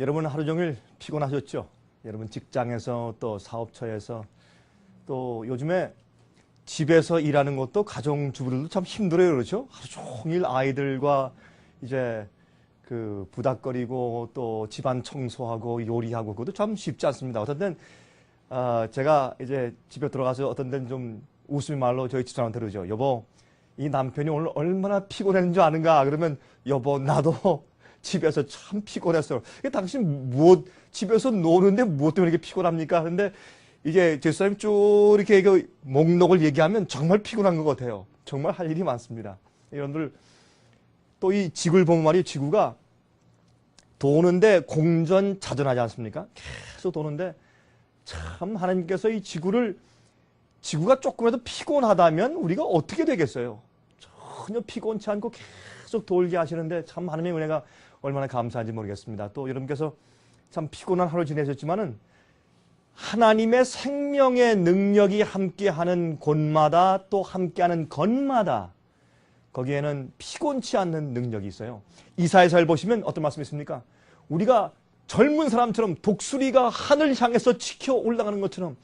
여러분 하루 종일 피곤하셨죠? 여러분 직장에서 또 사업처에서 또 요즘에 집에서 일하는 것도 가정주부들도 참 힘들어요. 그렇죠? 하루 종일 아이들과 이제 그 부닥거리고 또 집안 청소하고 요리하고 그것도 참 쉽지 않습니다. 어떤 때는 제가 이제 집에 들어가서 어떤 때는 좀 웃음이 말로 저희 집사람한테 그러죠. 여보, 이 남편이 오늘 얼마나 피곤했는 줄 아는가? 그러면 여보, 나도 집에서 참 피곤했어. 당신 집에서 노는데 무엇 때문에 이렇게 피곤합니까? 근데 이제 제 사람이 쭉 이렇게 그 목록을 얘기하면 정말 피곤한 것 같아요. 정말 할 일이 많습니다. 여러분들 또 이 지구를 보면 말이에요. 지구가 도는데 공전자전하지 않습니까? 계속 도는데 참 하나님께서 이 지구가 조금이라도 피곤하다면 우리가 어떻게 되겠어요? 전혀 피곤치 않고 계속 돌게 하시는데 참 하나님의 은혜가 얼마나 감사한지 모르겠습니다. 또 여러분께서 참 피곤한 하루 지내셨지만은 하나님의 생명의 능력이 함께하는 곳마다 또 함께하는 것마다 거기에는 피곤치 않는 능력이 있어요. 이사야서를 보시면 어떤 말씀이 있습니까? 우리가 젊은 사람처럼 독수리가 하늘 향해서 치켜 올라가는 것처럼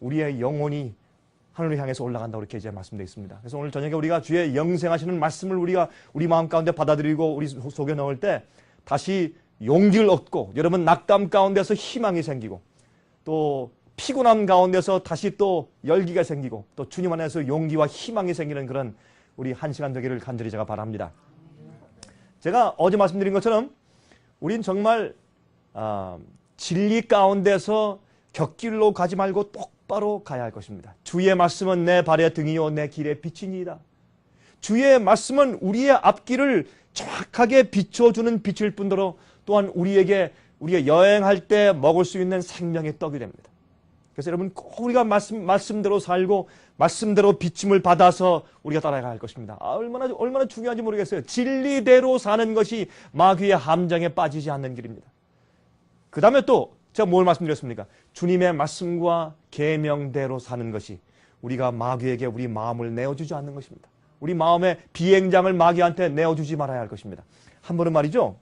우리의 영혼이 하늘을 향해서 올라간다고 이렇게 이제 말씀되어 있습니다. 그래서 오늘 저녁에 우리가 주의 영생하시는 말씀을 우리가 우리 마음 가운데 받아들이고 우리 속에 넣을 때 다시 용기를 얻고 여러분 낙담 가운데서 희망이 생기고 또 피곤함 가운데서 다시 또 열기가 생기고 또 주님 안에서 용기와 희망이 생기는 그런 우리 한 시간 되기를 간절히 제가 바랍니다. 제가 어제 말씀드린 것처럼 우린 정말 진리 가운데서 곁길로 가지 말고 똑바로 가야 할 것입니다. 주의 말씀은 내 발의 등이요 내 길의 빛이니이다. 주의 말씀은 우리의 앞길을 정확하게 비춰주는 빛일 뿐더러 또한 우리가 여행할 때 먹을 수 있는 생명의 떡이 됩니다. 그래서 여러분 꼭 우리가 말씀대로 살고 말씀대로 비침을 받아서 우리가 따라가야 할 것입니다. 얼마나 중요한지 모르겠어요. 진리대로 사는 것이 마귀의 함정에 빠지지 않는 길입니다. 그 다음에 또 제가 뭘 말씀드렸습니까? 주님의 말씀과 계명대로 사는 것이 우리가 마귀에게 우리 마음을 내어주지 않는 것입니다. 우리 마음의 비행장을 마귀한테 내어주지 말아야 할 것입니다. 한 번은 말이죠.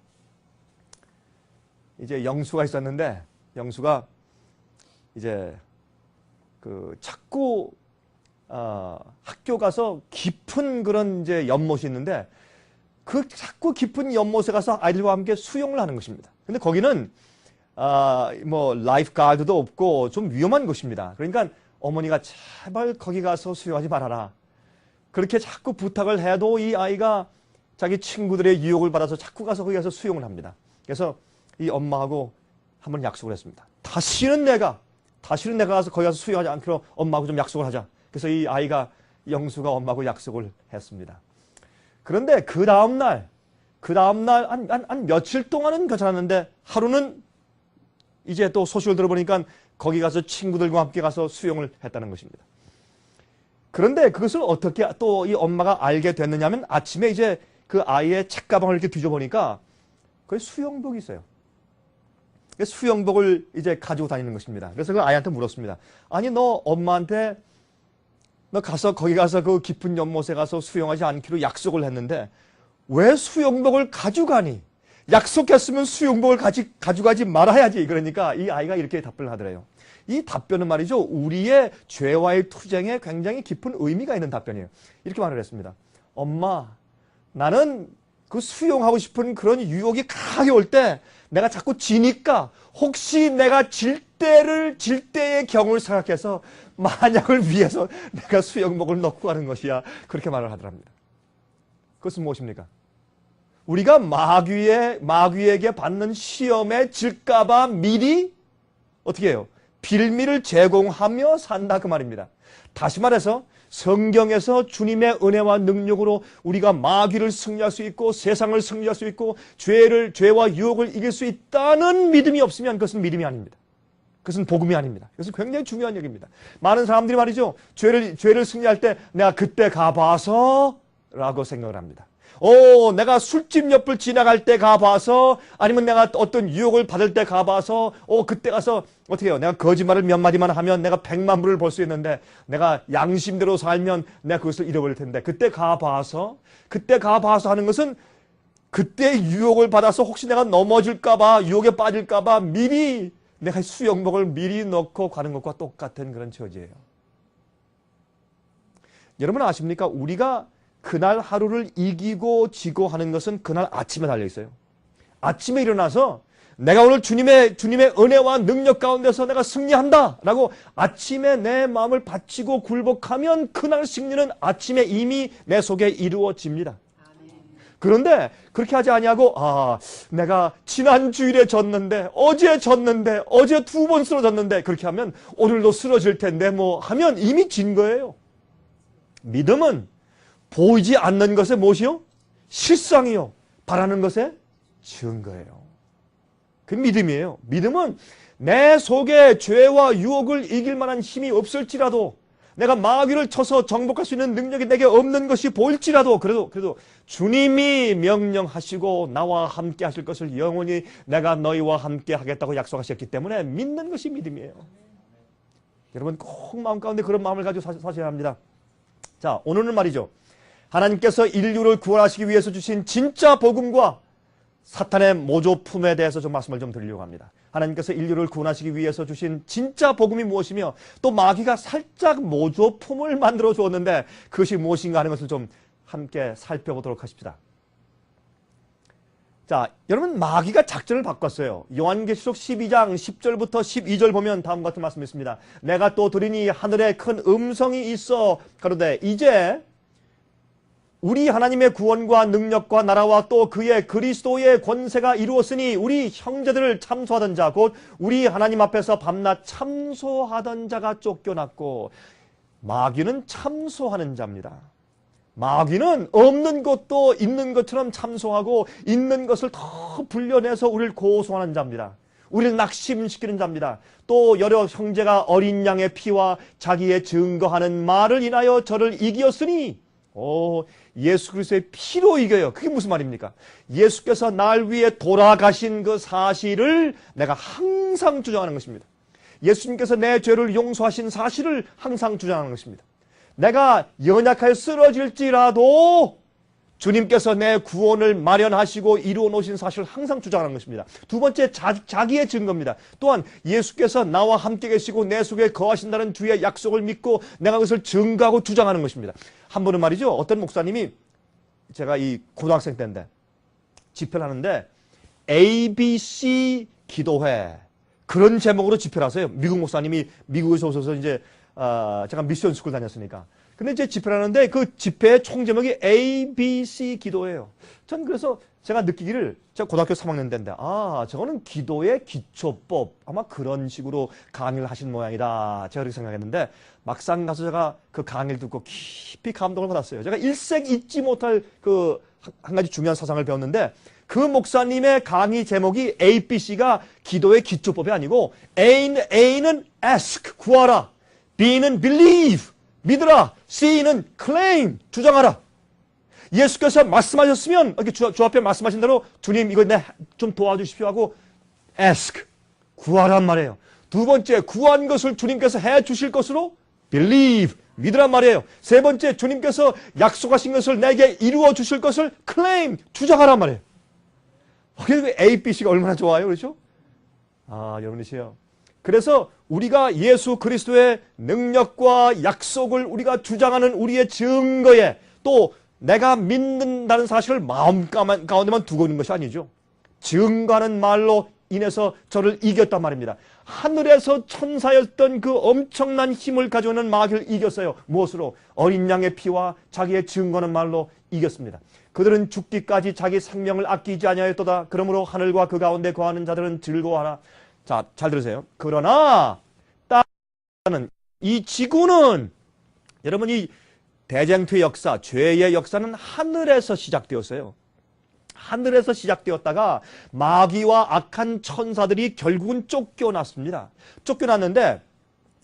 이제 영수가 있었는데 영수가 이제 자꾸 학교 가서 깊은 그런 이제 연못이 있는데 그 자꾸 깊은 연못에 가서 아이들과 함께 수영을 하는 것입니다. 근데 거기는 라이프 가드도 없고 좀 위험한 곳입니다. 그러니까 어머니가 제발 거기 가서 수영하지 말아라. 그렇게 자꾸 부탁을 해도 이 아이가 자기 친구들의 유혹을 받아서 자꾸 가서 거기 가서 수영을 합니다. 그래서 이 엄마하고 한번 약속을 했습니다. 다시는 내가 가서 거기 가서 수영하지 않기로 엄마하고 좀 약속을 하자. 그래서 이 아이가 영수가 엄마하고 약속을 했습니다. 그런데 그 다음날 한 며칠 동안은 괜찮았는데 하루는 이제 또 소식을 들어보니까 거기 가서 친구들과 함께 가서 수영을 했다는 것입니다. 그런데 그것을 어떻게 또 이 엄마가 알게 됐느냐면 아침에 이제 그 아이의 책가방을 이렇게 뒤져보니까 거기 수영복이 있어요. 수영복을 이제 가지고 다니는 것입니다. 그래서 그 아이한테 물었습니다. 아니 너 엄마한테 너 거기 가서 그 깊은 연못에 가서 수영하지 않기로 약속을 했는데 왜 수영복을 가져가니? 약속했으면 수영복을 가져가지 말아야지. 그러니까 이 아이가 이렇게 답변을 하더래요. 이 답변은 말이죠. 우리의 죄와의 투쟁에 굉장히 깊은 의미가 있는 답변이에요. 이렇게 말을 했습니다. 엄마, 나는 그 수영하고 싶은 그런 유혹이 강하게 올 때 내가 자꾸 지니까 혹시 내가 질 때의 경우를 생각해서 만약을 위해서 내가 수영복을 넣고 가는 것이야. 그렇게 말을 하더랍니다. 그것은 무엇입니까? 우리가 마귀에게 받는 시험에 질까봐 미리 어떻게 해요? 빌미를 제공하며 산다 그 말입니다. 다시 말해서 성경에서 주님의 은혜와 능력으로 우리가 마귀를 승리할 수 있고 세상을 승리할 수 있고 죄와 유혹을 이길 수 있다는 믿음이 없으면 그것은 믿음이 아닙니다. 그것은 복음이 아닙니다. 그것은 굉장히 중요한 얘기입니다. 많은 사람들이 말이죠. 죄를 승리할 때 내가 그때 가봐서 라고 생각을 합니다. 내가 술집 옆을 지나갈 때 가봐서 아니면 내가 어떤 유혹을 받을 때 가봐서 그때 가서 어떻게 해요? 내가 거짓말을 몇 마디만 하면 내가 100만 불을 벌 수 있는데 내가 양심대로 살면 내가 그것을 잃어버릴 텐데 그때 가봐서 하는 것은 그때 유혹을 받아서 혹시 내가 넘어질까봐, 유혹에 빠질까봐 미리 내가 수영복을 미리 넣고 가는 것과 똑같은 그런 처지예요. 여러분 아십니까? 우리가 그날 하루를 이기고 지고 하는 것은 그날 아침에 달려 있어요. 아침에 일어나서 내가 오늘 주님의 은혜와 능력 가운데서 내가 승리한다 라고 아침에 내 마음을 바치고 굴복하면 그날 승리는 아침에 이미 내 속에 이루어집니다. 그런데 그렇게 하지 아니하고 내가 지난 주일에 졌는데 어제 2번 쓰러졌는데 그렇게 하면 오늘도 쓰러질 텐데 뭐 하면 이미 진 거예요. 믿음은 보이지 않는 것의 무엇이요? 실상이요. 바라는 것의 증거예요. 그 믿음이에요. 믿음은 내 속에 죄와 유혹을 이길 만한 힘이 없을지라도 내가 마귀를 쳐서 정복할 수 있는 능력이 내게 없는 것이 보일지라도 그래도 주님이 명령하시고 나와 함께 하실 것을 영원히 내가 너희와 함께 하겠다고 약속하셨기 때문에 믿는 것이 믿음이에요. 여러분 꼭 마음 가운데 그런 마음을 가지고 사셔야 합니다. 자, 오늘은 말이죠. 하나님께서 인류를 구원하시기 위해서 주신 진짜 복음과 사탄의 모조품에 대해서 좀 말씀을 좀 드리려고 합니다. 하나님께서 인류를 구원하시기 위해서 주신 진짜 복음이 무엇이며 또 마귀가 살짝 모조품을 만들어 주었는데 그것이 무엇인가 하는 것을 좀 함께 살펴보도록 하십시다. 자, 여러분 마귀가 작전을 바꿨어요. 요한계시록 12장 10절부터 12절 보면 다음과 같은 말씀이 있습니다. 내가 또 들으니 하늘에 큰 음성이 있어 가로되 이제 우리 하나님의 구원과 능력과 나라와 또 그의 그리스도의 권세가 이루었으니 우리 형제들을 참소하던 자 곧 우리 하나님 앞에서 밤낮 참소하던 자가 쫓겨났고 마귀는 참소하는 자입니다. 마귀는 없는 것도 있는 것처럼 참소하고 있는 것을 더 불려내서 우리를 고소하는 자입니다. 우리를 낙심시키는 자입니다. 또 여러 형제가 어린 양의 피와 자기의 증거하는 말을 인하여 저를 이기었으니 예수 그리스도의 피로 이겨요. 그게 무슨 말입니까? 예수께서 날 위해 돌아가신 그 사실을 내가 항상 주장하는 것입니다. 예수님께서 내 죄를 용서하신 사실을 항상 주장하는 것입니다. 내가 연약하여 쓰러질지라도 주님께서 내 구원을 마련하시고 이루어 놓으신 사실을 항상 주장하는 것입니다. 두 번째, 자기의 증거입니다. 또한 예수께서 나와 함께 계시고 내 속에 거하신다는 주의 약속을 믿고 내가 그것을 증거하고 주장하는 것입니다. 한 번은 말이죠. 어떤 목사님이 제가 이 고등학생 때인데 집회를 하는데 ABC 기도회 그런 제목으로 집회를 하세요. 미국 목사님이 미국에서 오셔서 이제 제가 미션 스쿨 다녔으니까. 근데 이제 집회를 하는데 그 집회의 총 제목이 ABC 기도예요. 전 그래서 제가 느끼기를 제가 고등학교 3학년 때인데 저거는 기도의 기초법 아마 그런 식으로 강의를 하신 모양이다. 제가 그렇게 생각했는데 막상 가서 제가 그 강의를 듣고 깊이 감동을 받았어요. 제가 일생 잊지 못할 그 한 가지 중요한 사상을 배웠는데 그 목사님의 강의 제목이 ABC가 기도의 기초법이 아니고 A는 ask, 구하라. B는 believe, 믿으라. C는 claim, 주장하라. 예수께서 말씀하셨으면 이렇게 주 앞에 말씀하신 대로 주님 이거 좀 도와주십시오 하고 ask, 구하란 말이에요. 두 번째, 구한 것을 주님께서 해 주실 것으로 believe, 믿으란 말이에요. 세 번째, 주님께서 약속하신 것을 내게 이루어 주실 것을 claim, 주장하란 말이에요. ABC가 얼마나 좋아요, 그렇죠? 여러분이시요. 그래서 우리가 예수 그리스도의 능력과 약속을 우리가 주장하는 우리의 증거에 또 내가 믿는다는 사실을 마음 가운데만 두고 있는 것이 아니죠. 증거하는 말로 인해서 저를 이겼단 말입니다. 하늘에서 천사였던 그 엄청난 힘을 가지고 있는 마귀를 이겼어요. 무엇으로? 어린 양의 피와 자기의 증거하는 말로 이겼습니다. 그들은 죽기까지 자기 생명을 아끼지 아니하였도다. 그러므로 하늘과 그 가운데 거하는 자들은 즐거워하라. 자, 잘 들으세요. 그러나 땅은 이 지구는 여러분 이 대쟁투의 역사, 죄의 역사는 하늘에서 시작되었어요. 하늘에서 시작되었다가 마귀와 악한 천사들이 결국은 쫓겨났습니다. 쫓겨났는데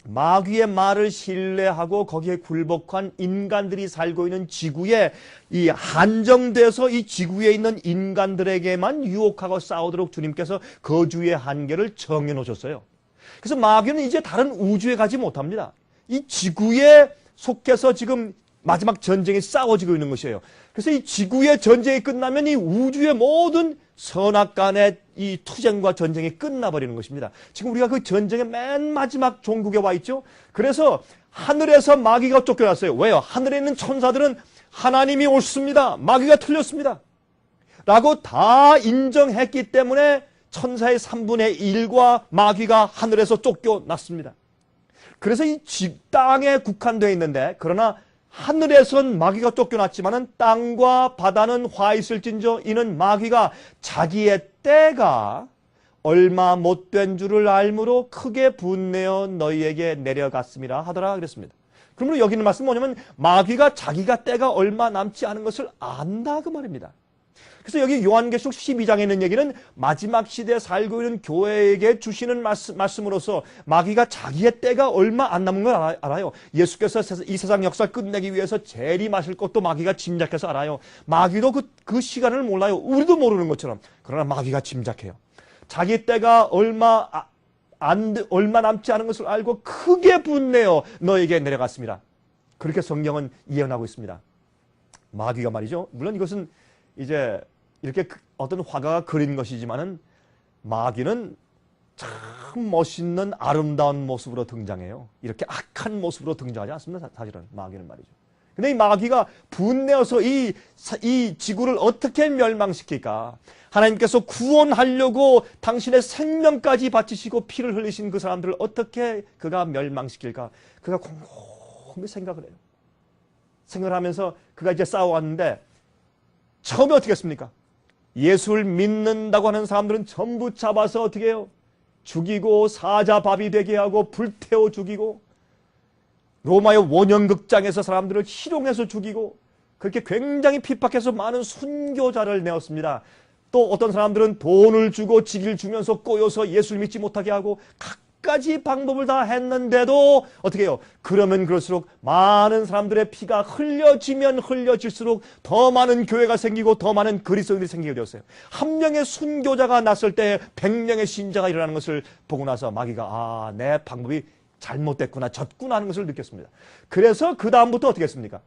마귀의 말을 신뢰하고 거기에 굴복한 인간들이 살고 있는 지구에 이 한정돼서 이 지구에 있는 인간들에게만 유혹하고 싸우도록 주님께서 거주의 한계를 정해 놓으셨어요. 그래서 마귀는 이제 다른 우주에 가지 못합니다. 이 지구에 속해서 지금 마지막 전쟁이 싸워지고 있는 것이에요. 그래서 이 지구의 전쟁이 끝나면 이 우주의 모든 선악간의 이 투쟁과 전쟁이 끝나버리는 것입니다. 지금 우리가 그 전쟁의 맨 마지막 종국에 와 있죠. 그래서 하늘에서 마귀가 쫓겨났어요. 왜요? 하늘에 있는 천사들은 하나님이 옳습니다, 마귀가 틀렸습니다 라고 다 인정했기 때문에 천사의 3분의 1과 마귀가 하늘에서 쫓겨났습니다. 그래서 이 땅에 국한되어 있는데, 그러나 하늘에선 마귀가 쫓겨났지만은 땅과 바다는 화 있을진저 이는 마귀가 자기의 때가 얼마 못된 줄을 알므로 크게 분내어 너희에게 내려갔음이라 하더라 그랬습니다. 그러므로 여기 있는 말씀은 뭐냐면 마귀가 자기가 때가 얼마 남지 않은 것을 안다 그 말입니다. 그래서 여기 요한계시록 12장에 있는 얘기는 마지막 시대에 살고 있는 교회에게 주시는 말씀으로서 마귀가 자기의 때가 얼마 안 남은 걸 알아요. 예수께서 이 세상 역사를 끝내기 위해서 재림하실 것도 마귀가 짐작해서 알아요. 마귀도 그 시간을 몰라요. 우리도 모르는 것처럼. 그러나 마귀가 짐작해요. 자기 때가 얼마 남지 않은 것을 알고 크게 분내어 너에게 내려갔습니다. 그렇게 성경은 예언하고 있습니다. 마귀가 말이죠. 물론 이것은 이제 이렇게 어떤 화가가 그린 것이지만은 마귀는 참 멋있는 아름다운 모습으로 등장해요. 이렇게 악한 모습으로 등장하지 않습니다. 사실은 마귀는 말이죠. 근데 이 마귀가 분내어서 이 지구를 어떻게 멸망시킬까? 하나님께서 구원하려고 당신의 생명까지 바치시고 피를 흘리신 그 사람들을 어떻게 그가 멸망시킬까? 그가 곰곰이 생각을 해요. 생각을 하면서 그가 이제 싸워왔는데 처음에 어떻게 했습니까? 예수를 믿는다고 하는 사람들은 전부 잡아서 어떻게 해요? 죽이고 사자밥이 되게 하고 불태워 죽이고 로마의 원형극장에서 사람들을 희롱해서 죽이고 그렇게 굉장히 핍박해서 많은 순교자를 내었습니다. 또 어떤 사람들은 돈을 주고 직을 주면서 꼬여서 예수를 믿지 못하게 하고 갖가지 방법을 다 했는데도 어떻게 해요? 그러면 그럴수록 많은 사람들의 피가 흘려지면 흘려질수록 더 많은 교회가 생기고 더 많은 그리스도인들이 생기게 되었어요. 한 명의 순교자가 났을 때 100명의 신자가 일어나는 것을 보고 나서 마귀가 내 방법이 잘못됐구나, 졌구나 하는 것을 느꼈습니다. 그래서 그 다음부터 어떻게 했습니까?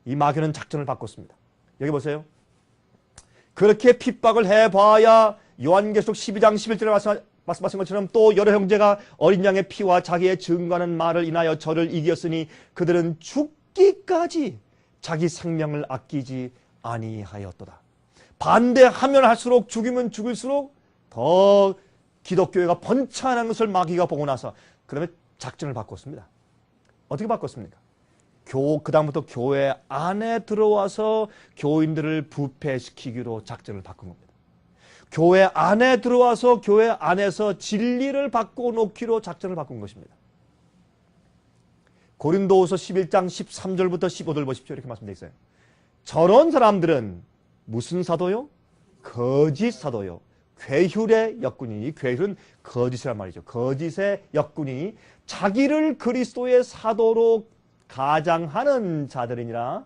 이 마귀는 작전을 바꿨습니다. 여기 보세요. 그렇게 핍박을 해봐야 요한계시록 12장 11절에 말씀하신 것처럼 또 여러 형제가 어린 양의 피와 자기의 증거하는 말을 인하여 저를 이겼으니 그들은 죽기까지 자기 생명을 아끼지 아니하였도다. 반대하면 할수록 죽이면 죽을수록 더 기독교회가 번창하는 것을 마귀가 보고 나서 그다음에 작전을 바꿨습니다. 어떻게 바꿨습니까? 그 다음부터 교회 안에 들어와서 교인들을 부패시키기로 작전을 바꾼 겁니다. 교회 안에 들어와서 교회 안에서 진리를 바꿔놓기로 작전을 바꾼 것입니다. 고린도후서 11장 13절부터 15절 보십시오. 이렇게 말씀되어 있어요. 저런 사람들은 무슨 사도요? 거짓 사도요. 괴휼의 역군이니, 괴휼은 거짓이란 말이죠. 거짓의 역군이니 자기를 그리스도의 사도로 가장하는 자들이니라.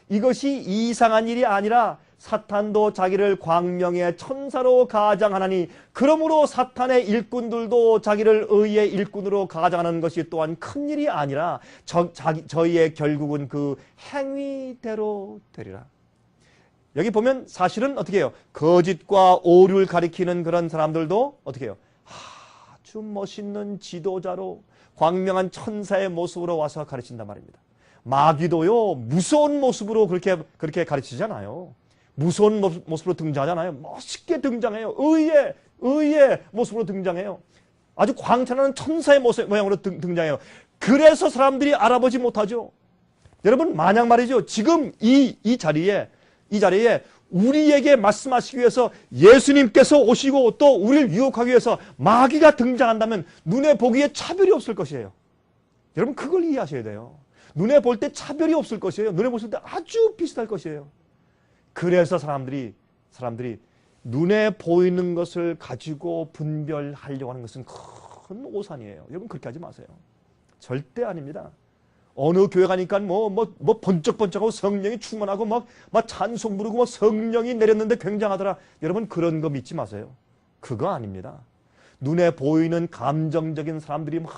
이것이 이상한 일이 아니라 사탄도 자기를 광명의 천사로 가장하나니 그러므로 사탄의 일꾼들도 자기를 의의 일꾼으로 가장하는 것이 또한 큰 일이 아니라 저희의 결국은 그 행위대로 되리라. 여기 보면 사실은 어떻게 해요? 거짓과 오류를 가리키는 그런 사람들도 어떻게 해요? 아주 멋있는 지도자로 광명한 천사의 모습으로 와서 가르친단 말입니다. 마귀도요, 무서운 모습으로 그렇게 가르치잖아요. 무서운 모습으로 등장하잖아요. 멋있게 등장해요. 의의 모습으로 등장해요. 아주 광찬한 천사의 모양으로 등장해요. 그래서 사람들이 알아보지 못하죠. 여러분, 만약 말이죠. 지금 이 자리에 우리에게 말씀하시기 위해서 예수님께서 오시고 또 우리를 유혹하기 위해서 마귀가 등장한다면 눈에 보기에 차별이 없을 것이에요. 여러분, 그걸 이해하셔야 돼요. 눈에 볼 때 차별이 없을 것이에요. 눈에 보실 때 아주 비슷할 것이에요. 그래서 사람들이 눈에 보이는 것을 가지고 분별하려고 하는 것은 큰 오산이에요. 여러분, 그렇게 하지 마세요. 절대 아닙니다. 어느 교회 가니까 번쩍번쩍하고 성령이 충만하고 막 찬송 부르고 성령이 내렸는데 굉장하더라. 여러분, 그런 거 믿지 마세요. 그거 아닙니다. 눈에 보이는 감정적인 사람들이 막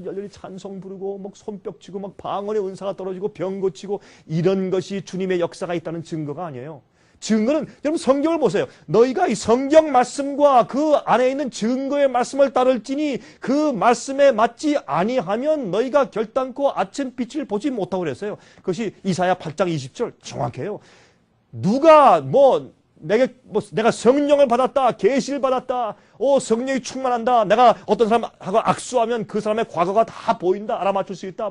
열렬히 찬송 부르고 막 손뼉 치고 막 방언의 은사가 떨어지고 병 고치고 이런 것이 주님의 역사가 있다는 증거가 아니에요. 증거는 여러분 성경을 보세요. 너희가 이 성경 말씀과 그 안에 있는 증거의 말씀을 따를지니 그 말씀에 맞지 아니하면 너희가 결단코 아침 빛을 보지 못하고 그랬어요. 그것이 이사야 8장 20절 정확해요. 누가 내가 성령을 받았다, 계시를 받았다, 성령이 충만한다, 내가 어떤 사람하고 악수하면 그 사람의 과거가 다 보인다, 알아맞힐 수 있다,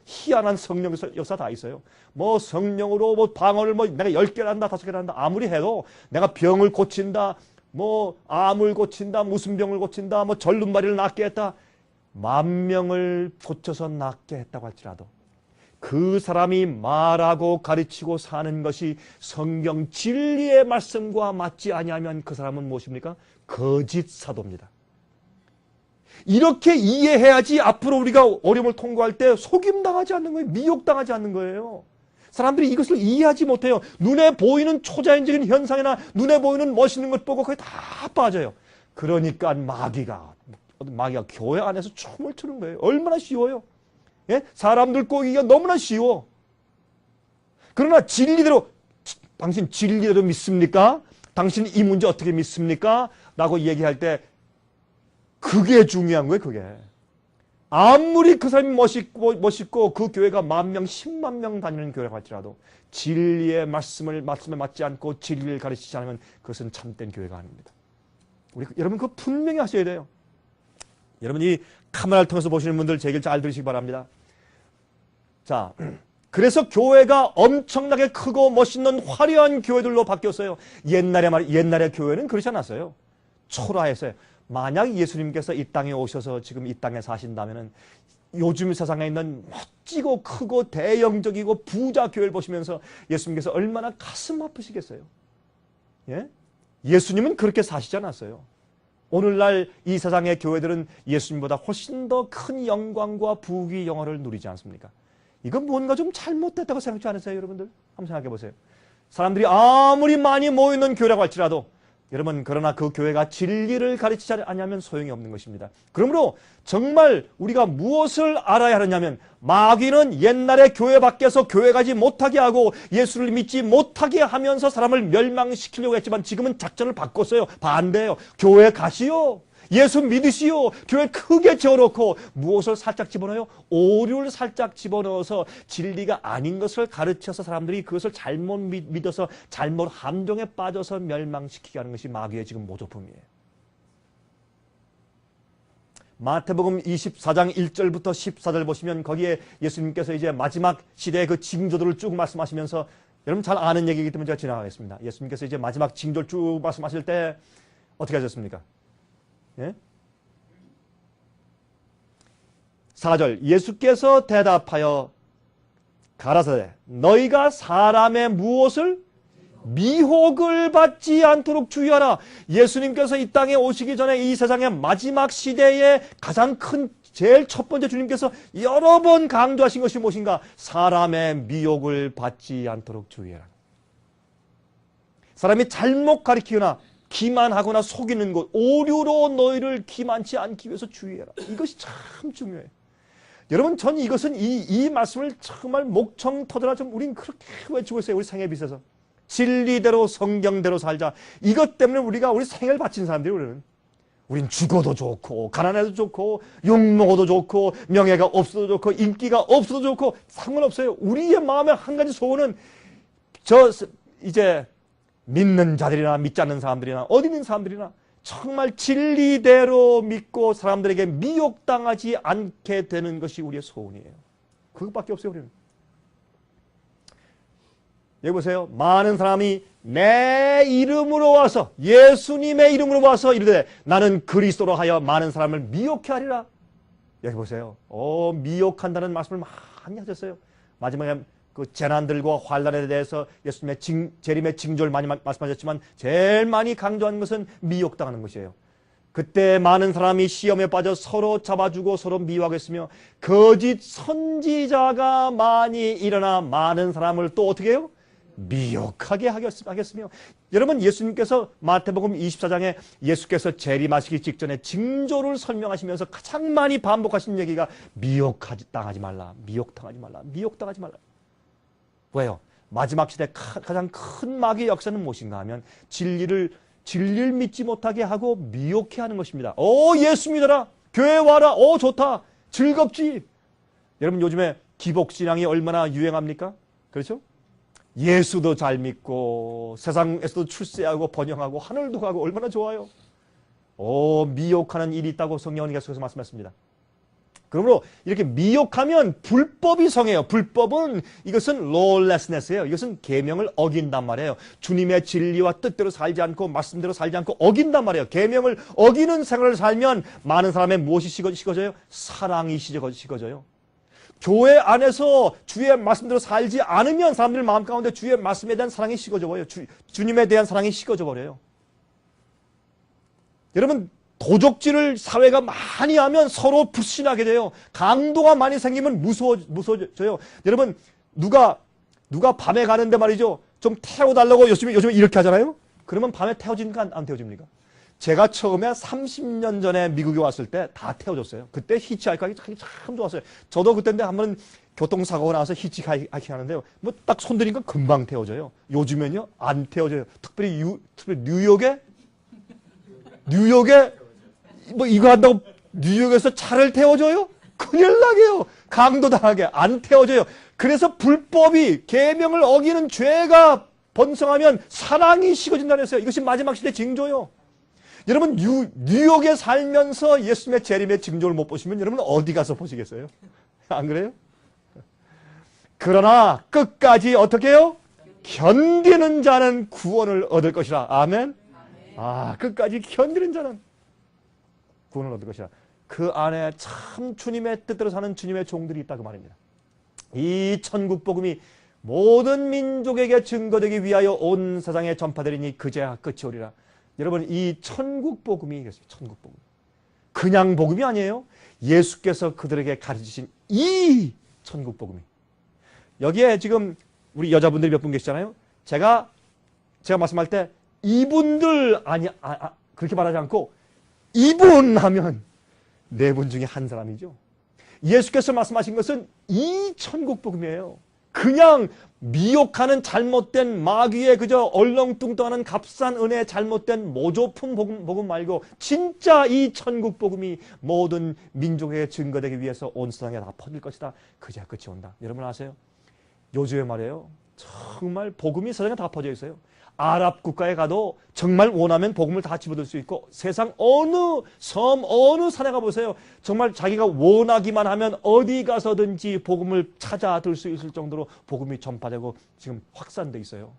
희한한 성령 역사 다 있어요. 성령으로 방언을 내가 10개를 한다, 5개를 한다, 아무리 해도 내가 병을 고친다, 암을 고친다, 무슨 병을 고친다, 절름발이를 낫게 했다, 10,000명을 고쳐서 낫게 했다고 할지라도 그 사람이 말하고 가르치고 사는 것이 성경 진리의 말씀과 맞지 아니하면 그 사람은 무엇입니까? 거짓 사도입니다. 이렇게 이해해야지 앞으로 우리가 어려움을 통과할 때 속임당하지 않는 거예요. 미혹당하지 않는 거예요. 사람들이 이것을 이해하지 못해요. 눈에 보이는 초자연적인 현상이나 눈에 보이는 멋있는 것 보고 거기 다 빠져요. 그러니까 마귀가 교회 안에서 춤을 추는 거예요. 얼마나 쉬워요. 예? 사람들 꼬이기가 너무나 쉬워. 그러나 진리대로, 당신 진리대로 믿습니까? 당신 이 문제 어떻게 믿습니까? 라고 얘기할 때 그게 중요한 거예요. 그게. 아무리 그 사람이 멋있고 그 교회가 10,000명, 100,000명 다니는 교회라고 할지라도 진리의 말씀에 맞지 않고 진리를 가르치지 않으면 그것은 참된 교회가 아닙니다. 여러분 그거 분명히 하셔야 돼요. 여러분 이 카메라를 통해서 보시는 분들 제 얘기를 잘 들으시기 바랍니다. 자, 그래서 교회가 엄청나게 크고 멋있는 화려한 교회들로 바뀌었어요. 옛날의 교회는 그렇지 않았어요. 초라했어요. 만약 예수님께서 이 땅에 오셔서 지금 이 땅에 사신다면은 요즘 세상에 있는 멋지고 크고 대형적이고 부자 교회를 보시면서 예수님께서 얼마나 가슴 아프시겠어요. 예? 예수님은 그렇게 사시지 않았어요. 오늘날 이 세상의 교회들은 예수님보다 훨씬 더 큰 영광과 부귀 영화를 누리지 않습니까? 이건 뭔가 좀 잘못됐다고 생각하지 않으세요, 여러분들? 한번 생각해 보세요. 사람들이 아무리 많이 모이는 교회라고 할지라도 여러분 그러나 그 교회가 진리를 가르치지 않으면 소용이 없는 것입니다. 그러므로 정말 우리가 무엇을 알아야 하느냐면 마귀는 옛날에 교회 밖에서 교회 가지 못하게 하고 예수를 믿지 못하게 하면서 사람을 멸망시키려고 했지만 지금은 작전을 바꿨어요. 반대예요. 교회 가시오. 예수 믿으시오. 교회 크게 지어놓고 무엇을 살짝 집어넣어요? 오류를 살짝 집어넣어서 진리가 아닌 것을 가르쳐서 사람들이 그것을 잘못 믿어서 잘못 함정에 빠져서 멸망시키게 하는 것이 마귀의 지금 모조품이에요. 마태복음 24장 1절부터 14절 보시면 거기에 예수님께서 이제 마지막 시대의 그 징조들을 쭉 말씀하시면서 여러분 잘 아는 얘기이기 때문에 제가 지나가겠습니다. 예수님께서 이제 마지막 징조를 쭉 말씀하실 때 어떻게 하셨습니까? 예? 4절 예수께서 대답하여 가라사대 너희가 사람의 무엇을 미혹을 받지 않도록 주의하라. 예수님께서 이 땅에 오시기 전에 이 세상의 마지막 시대에 가장 큰 제일 첫 번째 주님께서 여러 번 강조하신 것이 무엇인가? 사람의 미혹을 받지 않도록 주의하라. 사람이 잘못 가리키거나 기만하거나 속이는 것, 오류로 너희를 기만치 않기 위해서 주의해라. 이것이 참 중요해요. 여러분, 전 이것은 이 말씀을 정말 목청 터져라 좀 우린 그렇게 외치고 있어요. 우리 생애 빛에서. 진리대로 성경대로 살자. 이것 때문에 우리 생애를 바친 사람들이 우린 죽어도 좋고 가난해도 좋고 욕먹어도 좋고 명예가 없어도 좋고 인기가 없어도 좋고 상관없어요. 우리의 마음의 한 가지 소원은 이제 믿는 자들이나 믿지 않는 사람들이나 어디 있는 사람들이나 정말 진리대로 믿고 사람들에게 미혹당하지 않게 되는 것이 우리의 소원이에요. 그것밖에 없어요. 우리는. 여기 보세요. 많은 사람이 내 이름으로 와서 예수님의 이름으로 와서 이르되 나는 그리스도로 하여 많은 사람을 미혹해 하리라. 여기 보세요. 미혹한다는 말씀을 많이 하셨어요. 마지막에 그 재난들과 환난에 대해서 예수님의 재림의 징조를 많이 말씀하셨지만 제일 많이 강조한 것은 미혹당하는 것이에요. 그때 많은 사람이 시험에 빠져 서로 잡아주고 서로 미워하겠으며 거짓 선지자가 많이 일어나 많은 사람을 또 어떻게 해요? 미혹하게 하겠으며. 여러분, 예수님께서 마태복음 24장에 예수께서 재림하시기 직전에 징조를 설명하시면서 가장 많이 반복하신 얘기가 미혹당하지 말라, 미혹당하지 말라, 미혹당하지 말라. 왜요? 마지막 시대 가장 큰 마귀의 역사는 무엇인가 하면 진리를 믿지 못하게 하고 미혹해 하는 것입니다. 예수 믿어라, 교회 와라, 좋다, 즐겁지. 여러분, 요즘에 기복신앙이 얼마나 유행합니까? 그렇죠? 예수도 잘 믿고 세상에서도 출세하고 번영하고 하늘도 가고 얼마나 좋아요. 미혹하는 일이 있다고 성경은 계속해서 말씀했습니다. 그러므로 이렇게 미혹하면 불법이 성해요. 불법은 이것은 lawlessness예요. 이것은 계명을 어긴단 말이에요. 주님의 진리와 뜻대로 살지 않고 말씀대로 살지 않고 어긴단 말이에요. 계명을 어기는 생활을 살면 많은 사람의 무엇이 식어져요? 사랑이 식어져요. 교회 안에서 주의 말씀대로 살지 않으면 사람들 마음 가운데 주의 말씀에 대한 사랑이 식어져 버려요. 주님에 대한 사랑이 식어져 버려요. 여러분, 도적질을 사회가 많이 하면 서로 불신하게 돼요. 강도가 많이 생기면 무서워져요. 여러분, 누가 밤에 가는데 말이죠, 좀 태워달라고 요즘에 이렇게 하잖아요. 그러면 밤에 태워집니까? 안 태워집니까? 제가 처음에 30년 전에 미국에 왔을 때 다 태워줬어요. 그때 히치하이킹이 참 좋았어요. 저도 그때인데 한번 교통사고가 나와서 히치하이킹 하는데요, 뭐 딱 손들니까 금방 태워져요. 요즘엔요, 안 태워져요. 특별히 뉴욕에 뭐 이거 한다고 뉴욕에서 차를 태워줘요? 큰일 나게요. 강도 당하게 안 태워줘요. 그래서 불법이, 계명을 어기는 죄가 번성하면 사랑이 식어진다는 했어요. 이것이 마지막 시대 징조요. 여러분, 뉴욕에 살면서 예수님의 재림의 징조를 못 보시면 여러분 어디 가서 보시겠어요? 안 그래요? 그러나 끝까지 어떻게 해요? 견디는 자는 구원을 얻을 것이라. 아멘? 끝까지 견디는 자는 구원을 얻을 것이라. 그 안에 참 주님의 뜻대로 사는 주님의 종들이 있다고 말입니다. 이 천국 복음이 모든 민족에게 증거되기 위하여 온 세상에 전파되리니 그제야 끝이 오리라. 여러분, 이 천국 복음이 천국 복음. 그냥 복음이 아니에요. 예수께서 그들에게 가르치신 이 천국 복음이. 여기에 지금 우리 여자분들이 몇 분 계시잖아요. 제가 말씀할 때 이분들 그렇게 말하지 않고 이분 하면 네 분 중에 한 사람이죠. 예수께서 말씀하신 것은 이 천국 복음이에요. 그냥 미혹하는 잘못된 마귀의 그저 얼렁뚱땅하는 값싼 은혜, 잘못된 모조품 복음 말고 진짜 이 천국 복음이 모든 민족에게 증거되기 위해서 온 세상에 다 퍼질 것이다. 그제야 끝이 온다. 여러분 아세요? 요즘에 말이에요, 정말 복음이 세상에 다 퍼져 있어요. 아랍 국가에 가도 정말 원하면 복음을 다 집어들 수 있고, 세상 어느 섬, 어느 산에 가보세요. 정말 자기가 원하기만 하면 어디 가서든지 복음을 찾아 들 수 있을 정도로 복음이 전파되고 지금 확산돼 있어요.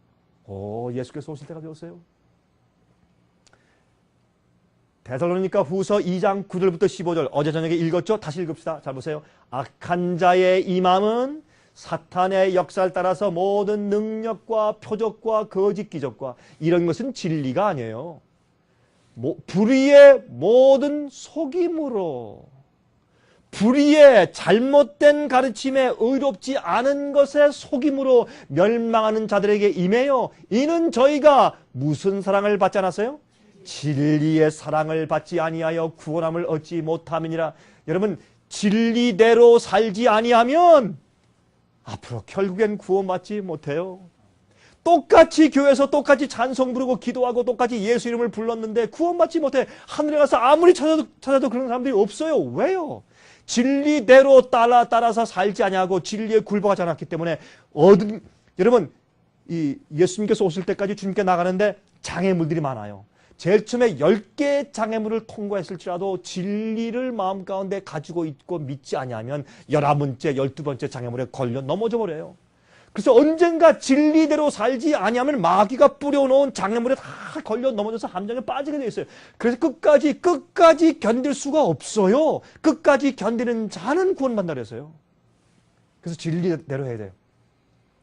예수께서 오실 때가 되었어요. 데살로니가 후서 2장 9절부터 15절 어제 저녁에 읽었죠? 다시 읽읍시다. 잘 보세요. 악한 자의 이 마음은 사탄의 역사를 따라서 모든 능력과 표적과 거짓 기적과 이런 것은 진리가 아니에요. 불의의 모든 속임으로, 불의의 잘못된 가르침에 의롭지 않은 것의 속임으로 멸망하는 자들에게 임해요. 이는 저희가 무슨 사랑을 받지 않았어요? 진리의 사랑을 받지 아니하여 구원함을 얻지 못함이니라. 여러분, 진리대로 살지 아니하면 앞으로 결국엔 구원받지 못해요. 똑같이 교회에서 똑같이 찬송 부르고 기도하고 똑같이 예수 이름을 불렀는데 구원받지 못해. 하늘에 가서 아무리 찾아도 그런 사람들이 없어요. 왜요? 진리대로 따라서 살지 아니하고 진리에 굴복하지 않았기 때문에 여러분, 이 예수님께서 오실 때까지 주님께 나가는데 장애물들이 많아요. 제일 처음에 10개의 장애물을 통과했을지라도 진리를 마음 가운데 가지고 있고 믿지 아니하면 11번째, 12번째 장애물에 걸려 넘어져 버려요. 그래서 언젠가 진리대로 살지 아니하면 마귀가 뿌려놓은 장애물에 다 걸려 넘어져서 함정에 빠지게 돼 있어요. 그래서 끝까지 견딜 수가 없어요. 끝까지 견디는 자는 구원받는다 그랬어요. 그래서 진리대로 해야 돼요.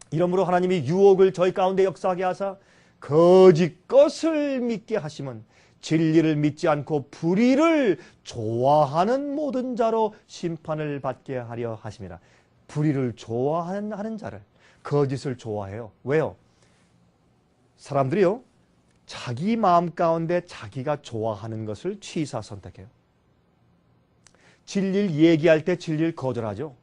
이러므로 하나님이 유혹을 저희 가운데 역사하게 하사 거짓 것을 믿게 하시면 진리를 믿지 않고 불의를 좋아하는 모든 자로 심판을 받게 하려 하심이라. 불의를 좋아하는 자를, 거짓을 좋아해요. 왜요? 사람들이요, 자기 마음 가운데 자기가 좋아하는 것을 취사 선택해요. 진리를 얘기할 때 진리를 거절하죠.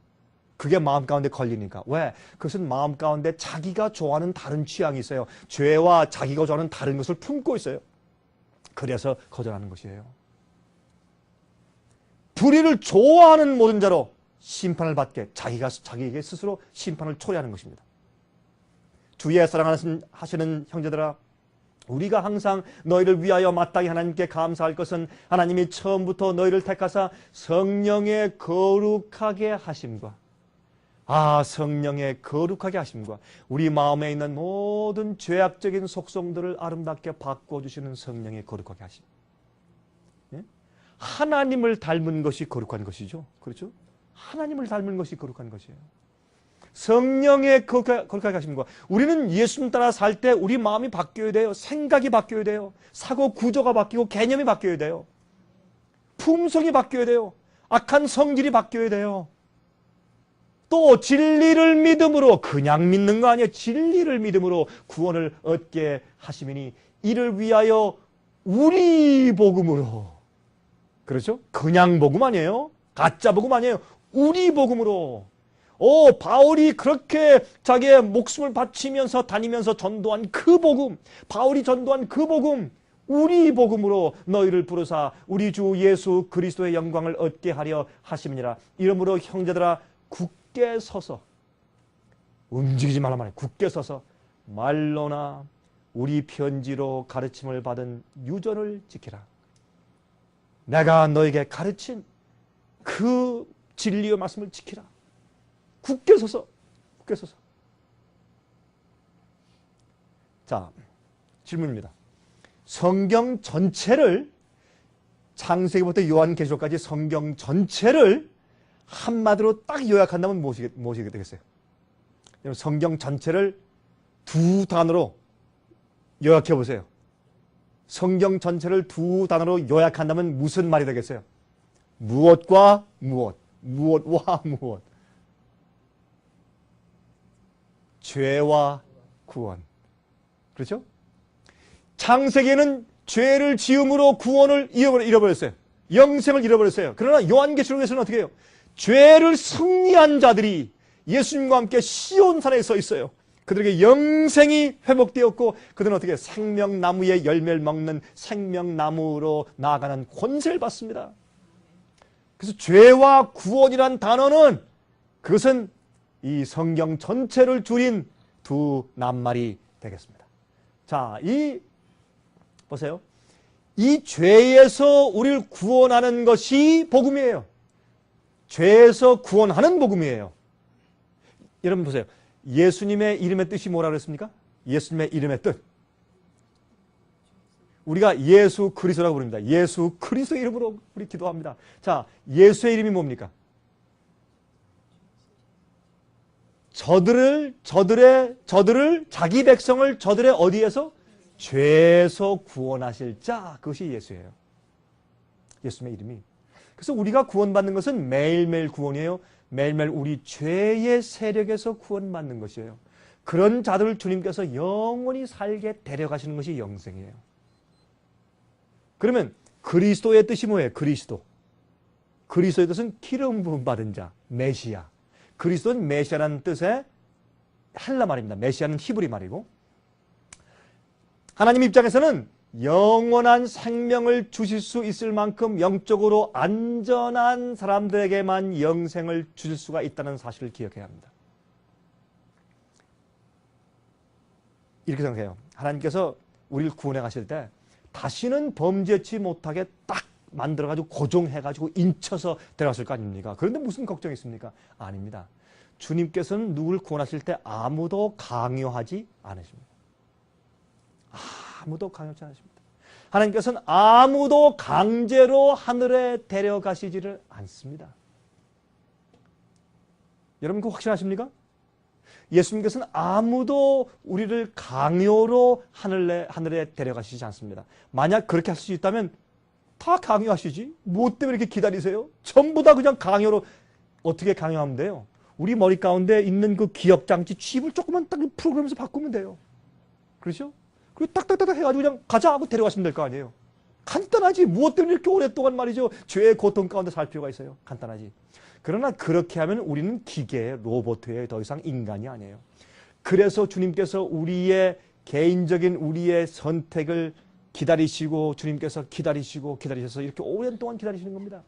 그게 마음 가운데 걸리니까. 왜? 그것은 마음 가운데 자기가 좋아하는 다른 취향이 있어요. 죄와 자기가 좋아하는 다른 것을 품고 있어요. 그래서 거절하는 것이에요. 불의를 좋아하는 모든 자로 심판을 받게 자기에게 스스로 심판을 초래하는 것입니다. 주의 사랑하시는 형제들아, 우리가 항상 너희를 위하여 마땅히 하나님께 감사할 것은 하나님이 처음부터 너희를 택하사 성령의 거룩하게 하심과 성령의 거룩하게 하심과 우리 마음에 있는 모든 죄악적인 속성들을 아름답게 바꿔주시는 성령의 거룩하게 하심. 예? 하나님을 닮은 것이 거룩한 것이죠. 그렇죠? 하나님을 닮은 것이 거룩한 것이에요. 성령의 거룩하게 하심과 우리는 예수님 따라 살 때 우리 마음이 바뀌어야 돼요. 생각이 바뀌어야 돼요. 사고 구조가 바뀌고 개념이 바뀌어야 돼요. 품성이 바뀌어야 돼요. 악한 성질이 바뀌어야 돼요. 또 진리를 믿음으로, 그냥 믿는 거 아니에요. 진리를 믿음으로 구원을 얻게 하시미니 이를 위하여 우리 복음으로, 그렇죠? 그냥 복음 아니에요. 가짜 복음 아니에요. 우리 복음으로. 바울이 그렇게 자기의 목숨을 바치면서 다니면서 전도한 그 복음, 바울이 전도한 그 복음, 우리 복음으로 너희를 부르사 우리 주 예수 그리스도의 영광을 얻게 하려 하심이니라. 이러므로 형제들아, 굳게 서서, 움직이지 말란 말이에요. 굳게 서서 말로나 우리 편지로 가르침을 받은 유전을 지키라. 내가 너에게 가르친 그 진리의 말씀을 지키라. 굳게 서서, 굳게 서서. 자, 질문입니다. 성경 전체를, 창세기부터 요한계시록까지 성경 전체를 한마디로 딱 요약한다면 무엇이 되겠어요? 여러분, 성경 전체를 두 단어로 요약해 보세요. 성경 전체를 두 단어로 요약한다면 무슨 말이 되겠어요? 무엇과 무엇, 무엇과 무엇. 죄와 구원. 그렇죠? 창세기에는 죄를 지음으로 구원을 잃어버렸어요. 영생을 잃어버렸어요. 그러나 요한계시록에서는 어떻게 해요? 죄를 승리한 자들이 예수님과 함께 시온산에 서 있어요. 그들에게 영생이 회복되었고 그들은 어떻게 생명나무의 열매를 먹는 생명나무로 나아가는 권세를 받습니다. 그래서 죄와 구원이란 단어는, 그것은 이 성경 전체를 줄인 두 낱말이 되겠습니다. 자, 보세요. 이 죄에서 우리를 구원하는 것이 복음이에요. 죄에서 구원하는 복음이에요. 여러분 보세요. 예수님의 이름의 뜻이 뭐라고 그랬습니까? 예수님의 이름의 뜻. 우리가 예수 그리스도라고 부릅니다. 예수 그리스도의 이름으로 우리 기도합니다. 자, 예수의 이름이 뭡니까? 저들을 자기 백성을 저들의 어디에서? 죄에서 구원하실 자, 그것이 예수예요. 예수님의 이름이. 그래서 우리가 구원받는 것은 매일매일 구원이에요. 매일매일 우리 죄의 세력에서 구원받는 것이에요. 그런 자들을 주님께서 영원히 살게 데려가시는 것이 영생이에요. 그러면 그리스도의 뜻이 뭐예요? 그리스도. 그리스도의 뜻은 기름 부음 받은 자, 메시아. 그리스도는 메시아라는 뜻의 헬라 말입니다. 메시아는 히브리 말이고, 하나님 입장에서는 영원한 생명을 주실 수 있을 만큼 영적으로 안전한 사람들에게만 영생을 주실 수가 있다는 사실을 기억해야 합니다. 이렇게 생각해요. 하나님께서 우리를 구원해 가실 때 다시는 범죄치 못하게 딱 만들어가지고 고정해가지고 인쳐서 데려갔을 거 아닙니까? 그런데 무슨 걱정이 있습니까? 아닙니다. 주님께서는 누구를 구원하실 때 아무도 강요하지 않으십니다. 아무도 강요하지 않으십니다. 하나님께서는 아무도 강제로 하늘에 데려가시지를 않습니다. 여러분 그거 확신하십니까? 예수님께서는 아무도 우리를 강요로 하늘에 데려가시지 않습니다. 만약 그렇게 할 수 있다면 다 강요하시지. 뭐 때문에 이렇게 기다리세요? 전부 다 그냥 강요로. 어떻게 강요하면 돼요? 우리 머리 가운데 있는 그 기억장치 칩을 조금만 딱 프로그램에서 바꾸면 돼요. 그렇죠? 그리고 딱딱딱 해가지고 그냥 가자 하고 데려가시면 될 거 아니에요. 간단하지. 무엇 때문에 이렇게 오랫동안 말이죠. 죄의 고통 가운데 살 필요가 있어요. 간단하지. 그러나 그렇게 하면 우리는 기계, 로봇에 더 이상 인간이 아니에요. 그래서 주님께서 우리의 개인적인 우리의 선택을 기다리시고 주님께서 기다리셔서 이렇게 오랜 동안 기다리시는 겁니다.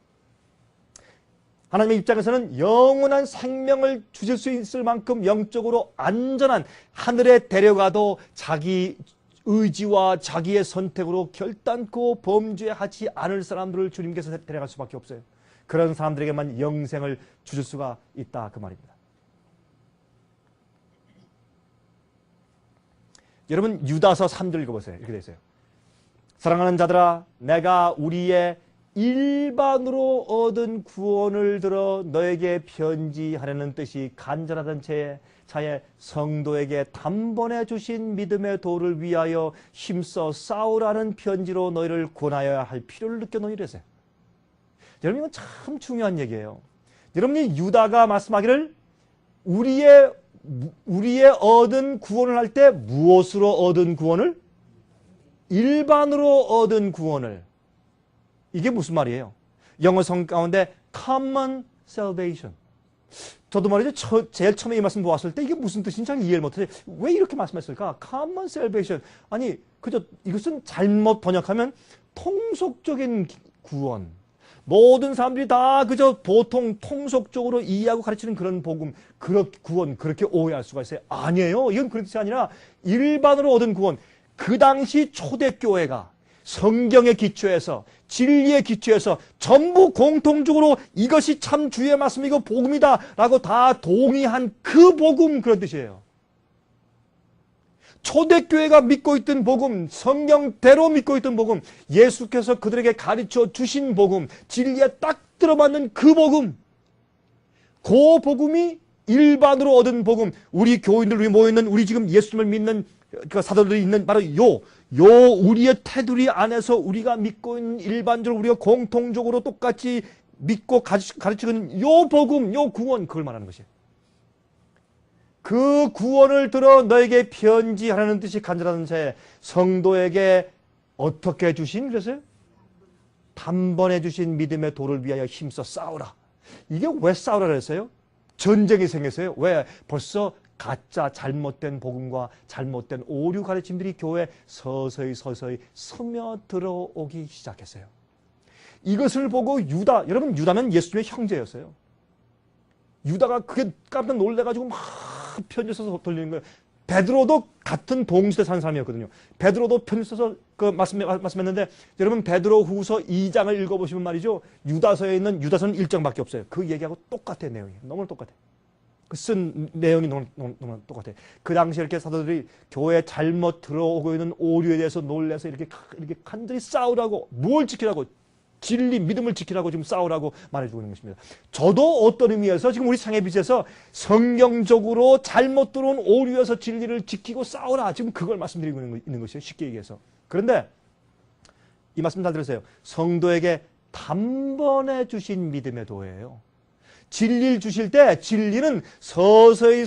하나님의 입장에서는 영원한 생명을 주실 수 있을 만큼 영적으로 안전한 하늘에 데려가도 자기 의지와 자기의 선택으로 결단코 범죄하지 않을 사람들을 주님께서 데려갈 수밖에 없어요. 그런 사람들에게만 영생을 주실 수가 있다 그 말입니다. 여러분 유다서 3절 읽어보세요. 이렇게 되어 있어요. 사랑하는 자들아 내가 우리의 일반으로 얻은 구원을 들어 너에게 편지하려는 뜻이 간절하던 차에 성도에게 단번에 주신 믿음의 도를 위하여 힘써 싸우라는 편지로 너희를 권하여야 할 필요를 느껴노이래세요. 여러분 이건 참 중요한 얘기예요. 여러분이 유다가 말씀하기를 우리의 얻은 구원을 할 때 무엇으로 얻은 구원을? 일반으로 얻은 구원을. 이게 무슨 말이에요? 영어 성경 가운데 common salvation. 저도 말이죠. 제일 처음에 이 말씀 보았을 때 이게 무슨 뜻인지 잘 이해를 못해요. 왜 이렇게 말씀했을까? common salvation. 아니 그저 이것은 잘못 번역하면 통속적인 구원. 모든 사람들이 다 그저 보통 통속적으로 이해하고 가르치는 그런 복음, 구원 그렇게 오해할 수가 있어요. 아니에요. 이건 그렇지 아니라 일반으로 얻은 구원. 그 당시 초대교회가 성경의 기초에서 진리의 기초에서 전부 공통적으로 이것이 참 주의 말씀이고 복음이다 라고 다 동의한 그 복음 그런 뜻이에요. 초대교회가 믿고 있던 복음, 성경대로 믿고 있던 복음, 예수께서 그들에게 가르쳐 주신 복음, 진리에 딱 들어맞는 그 복음, 그 복음이 일반으로 얻은 복음, 우리 교인들 모여있는 우리 지금 예수님을 믿는 그 사도들이 있는 바로 우리의 테두리 안에서 우리가 믿고 있는 일반적으로 우리가 공통적으로 똑같이 믿고 가르치는 요 복음, 요 구원, 그걸 말하는 것이에요. 그 구원을 들어 너에게 편지하라는 뜻이 간절하던 차에 성도에게 어떻게 주신 그랬어요? 단번에 주신 믿음의 도를 위하여 힘써 싸우라. 이게 왜 싸우라 그랬어요? 전쟁이 생겼어요. 왜? 벌써 가짜 잘못된 복음과 잘못된 오류 가르침들이 교회에 서서히 스며들어오기 시작했어요. 이것을 보고 여러분 유다는 예수님의 형제였어요. 유다가 그게 깜짝 놀래가지고 막 편지 써서 돌리는 거예요. 베드로도 같은 동시대 사는 사람이었거든요. 베드로도 편지 써서 말씀했는데 여러분 베드로 후서 2장을 읽어보시면 말이죠. 유다서에 있는 유다서는 1장밖에 없어요. 그 얘기하고 똑같아요. 내용이. 너무 똑같아요. 그 쓴 내용이 너무 똑같아요. 그 당시에 이렇게 사도들이 교회에 잘못 들어오고 있는 오류에 대해서 놀라서 이렇게 간절히 싸우라고 뭘 지키라고 진리, 믿음을 지키라고 지금 싸우라고 말해주고 있는 것입니다. 저도 어떤 의미에서 지금 우리 상해 빛에서 성경적으로 잘못 들어온 오류에서 진리를 지키고 싸우라. 지금 그걸 말씀드리고 있는 것이에요. 쉽게 얘기해서. 그런데 이 말씀 잘 들으세요. 성도에게 단번에 주신 믿음의 도예요. 진리를 주실 때 진리는 서서히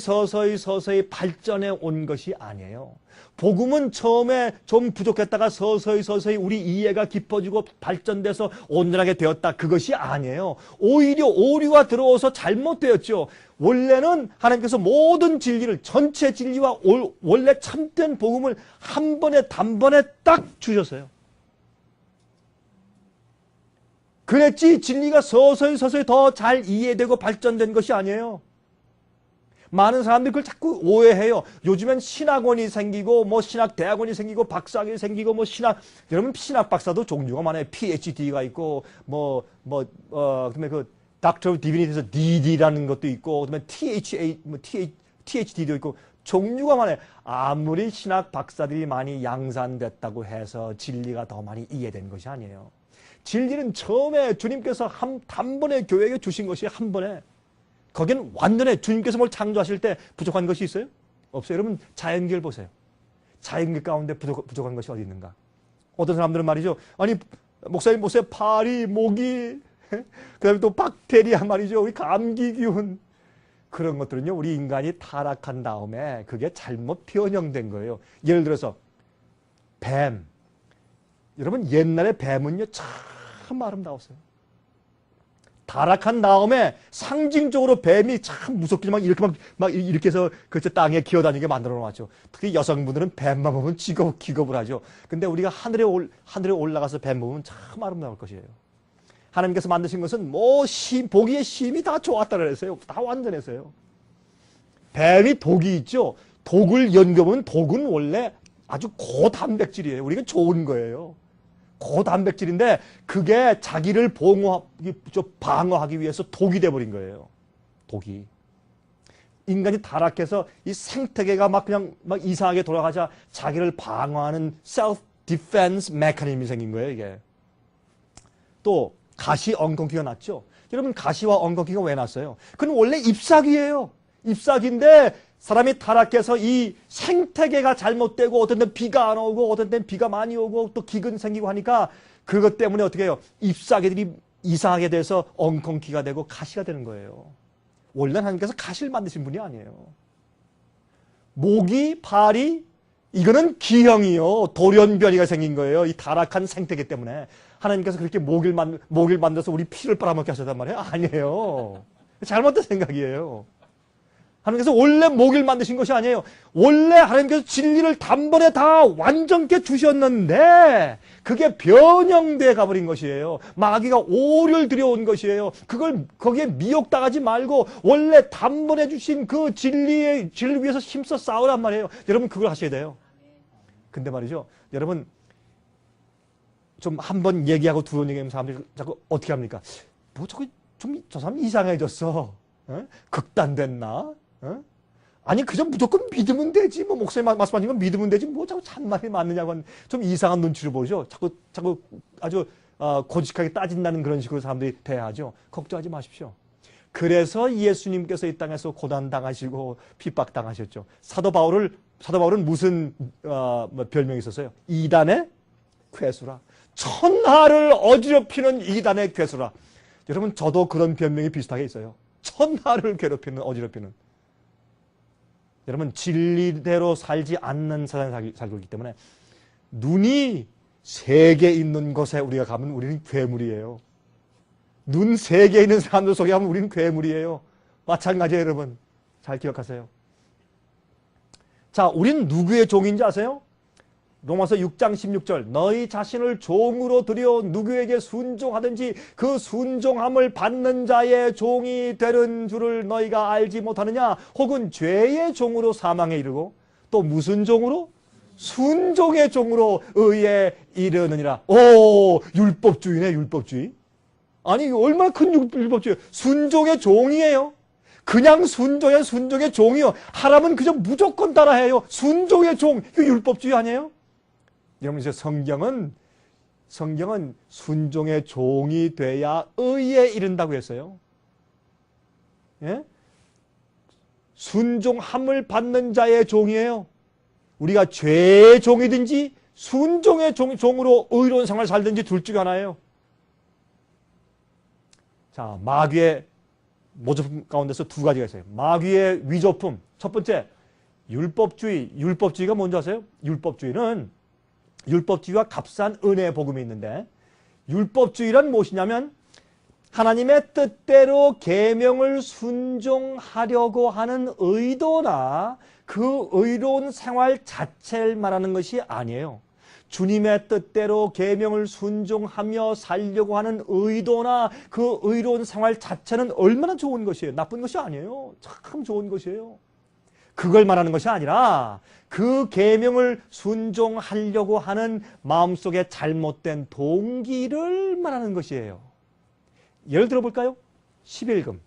발전해 온 것이 아니에요. 복음은 처음에 좀 부족했다가 서서히 우리 이해가 깊어지고 발전돼서 온전하게 되었다. 그것이 아니에요. 오히려 오류가 들어와서 잘못되었죠. 원래는 하나님께서 모든 진리를 전체 진리와 원래 참된 복음을 한 번에 단번에 딱 주셨어요. 그랬지 진리가 서서히 더 잘 이해되고 발전된 것이 아니에요. 많은 사람들이 그걸 자꾸 오해해요. 요즘엔 신학원이 생기고 뭐 신학대학원이 생기고 박사학위 생기고 뭐 여러분 신학 박사도 종류가 많아요. PhD가 있고 그다음에 그 Doctor of Divinity에서 DD라는 것도 있고 그다음에 THD도 있고 종류가 많아요. 아무리 신학 박사들이 많이 양산됐다고 해서 진리가 더 많이 이해된 것이 아니에요. 진리는 처음에 주님께서 단번에 교회에게 주신 것이 한 번에 거기는 완전해. 주님께서 뭘 창조하실 때 부족한 것이 있어요? 없어요. 여러분 자연계를 보세요. 자연계 가운데 부족한 것이 어디 있는가? 어떤 사람들은 말이죠. 아니 목사님 보세요. 파리, 모기, 그다음에 또 박테리아 말이죠. 우리 감기균 그런 것들은요. 우리 인간이 타락한 다음에 그게 잘못 변형된 거예요. 예를 들어서 뱀. 여러분 옛날에 뱀은요 참 아름다웠어요. 타락한 다음에 상징적으로 뱀이 참 무섭게 막 이렇게 해서 그 땅에 기어다니게 만들어 놓았죠. 특히 여성분들은 뱀만 보면 기겁을 하죠. 근데 우리가 하늘에 올라가서 뱀 보면 참 아름다울 것이에요. 하나님께서 만드신 것은 뭐 보기에 힘이 다 좋았다 그랬어요. 다 완전했어요. 뱀이 독이 있죠. 독을 연구하면 독은 원래 아주 고단백질이에요. 우리가 좋은 거예요. 고단백질인데 그게 자기를 방어하기 위해서 독이 돼버린 거예요. 독이. 인간이 타락해서 이 생태계가 막 이상하게 돌아가자 자기를 방어하는 self defense 메커니즘이 생긴 거예요, 이게. 또 가시 엉겅퀴가 났죠. 여러분 가시와 엉겅퀴가 왜 났어요? 그건 원래 잎사귀예요. 잎사귀인데 사람이 타락해서 이 생태계가 잘못되고 어떤 때는 비가 안 오고 어떤 때는 비가 많이 오고 또 기근 생기고 하니까 그것 때문에 어떻게 해요? 잎사귀들이 이상하게 돼서 엉겅퀴가 되고 가시가 되는 거예요. 원래 하나님께서 가시를 만드신 분이 아니에요. 모기, 파리 이거는 기형이요. 돌연변이가 생긴 거예요. 이 타락한 생태계 때문에. 하나님께서 그렇게 모기를 만들어서 우리 피를 빨아먹게 하셨단 말이에요? 아니에요. 잘못된 생각이에요. 하나님께서 원래 모기를 만드신 것이 아니에요. 원래 하나님께서 진리를 단번에 다 완전케 주셨는데 그게 변형돼 가버린 것이에요. 마귀가 오류를 들여온 것이에요. 거기에 미혹당하지 말고 원래 단번에 주신 그 진리를 위해서 힘써 싸우란 말이에요. 여러분 그걸 하셔야 돼요. 근데 말이죠. 여러분 좀 한 번 얘기하고 두 번 얘기하면 사람들이 자꾸 어떻게 합니까? 뭐 자꾸 좀 저 사람 이상해졌어. 어? 극단됐나? 어? 아니 그저 무조건 믿으면 되지. 뭐 목사님 말씀하신 건 믿으면 되지. 뭐 자꾸 참말이 맞느냐고 좀 이상한 눈치를 보죠. 자꾸 아주 고직하게 따진다는 그런 식으로 사람들이 대하죠. 걱정하지 마십시오. 그래서 예수님께서 이 땅에서 고난당하시고 핍박당하셨죠. 사도 바울은 무슨 별명이 있었어요? 이단의 괴수라. 천하를 어지럽히는 이단의 괴수라. 여러분 저도 그런 별명이 비슷하게 있어요. 천하를 괴롭히는 어지럽히는. 여러분 진리대로 살지 않는 세상에 살고 있기 때문에 눈이 세 개 있는 곳에 우리가 가면 우리는 괴물이에요. 눈 세 개 있는 사람들 속에 가면 우리는 괴물이에요. 마찬가지예요, 여러분. 잘 기억하세요. 자, 우리는 누구의 종인지 아세요? 로마서 6장 16절 너희 자신을 종으로 들여 누구에게 순종하든지 그 순종함을 받는 자의 종이 되는 줄을 너희가 알지 못하느냐? 혹은 죄의 종으로 사망에 이르고 또 무슨 종으로? 순종의 종으로 의에 이르느니라. 오, 율법주의네, 율법주의. 아니 얼마나 큰 율법주의. 순종의 종이에요. 그냥 순종의 종이요. 하라면 그저 무조건 따라해요. 순종의 종. 이거 율법주의 아니에요? 여러분 이제 성경은 순종의 종이 돼야 의에 이른다고 했어요. 예? 순종함을 받는 자의 종이에요. 우리가 죄의 종이든지 순종의 종으로 의로운 생활을 살든지 둘 중에 하나예요. 자, 마귀의 모조품 가운데서 두 가지가 있어요. 마귀의 위조품. 첫 번째, 율법주의. 율법주의가 뭔지 아세요? 율법주의와 값싼 은혜의 복음이 있는데 율법주의란 무엇이냐면 하나님의 뜻대로 계명을 순종하려고 하는 의도나 그 의로운 생활 자체를 말하는 것이 아니에요. 주님의 뜻대로 계명을 순종하며 살려고 하는 의도나 그 의로운 생활 자체는 얼마나 좋은 것이에요. 나쁜 것이 아니에요. 참 좋은 것이에요. 그걸 말하는 것이 아니라 그 계명을 순종하려고 하는 마음속에 잘못된 동기를 말하는 것이에요. 예를 들어볼까요? 11금.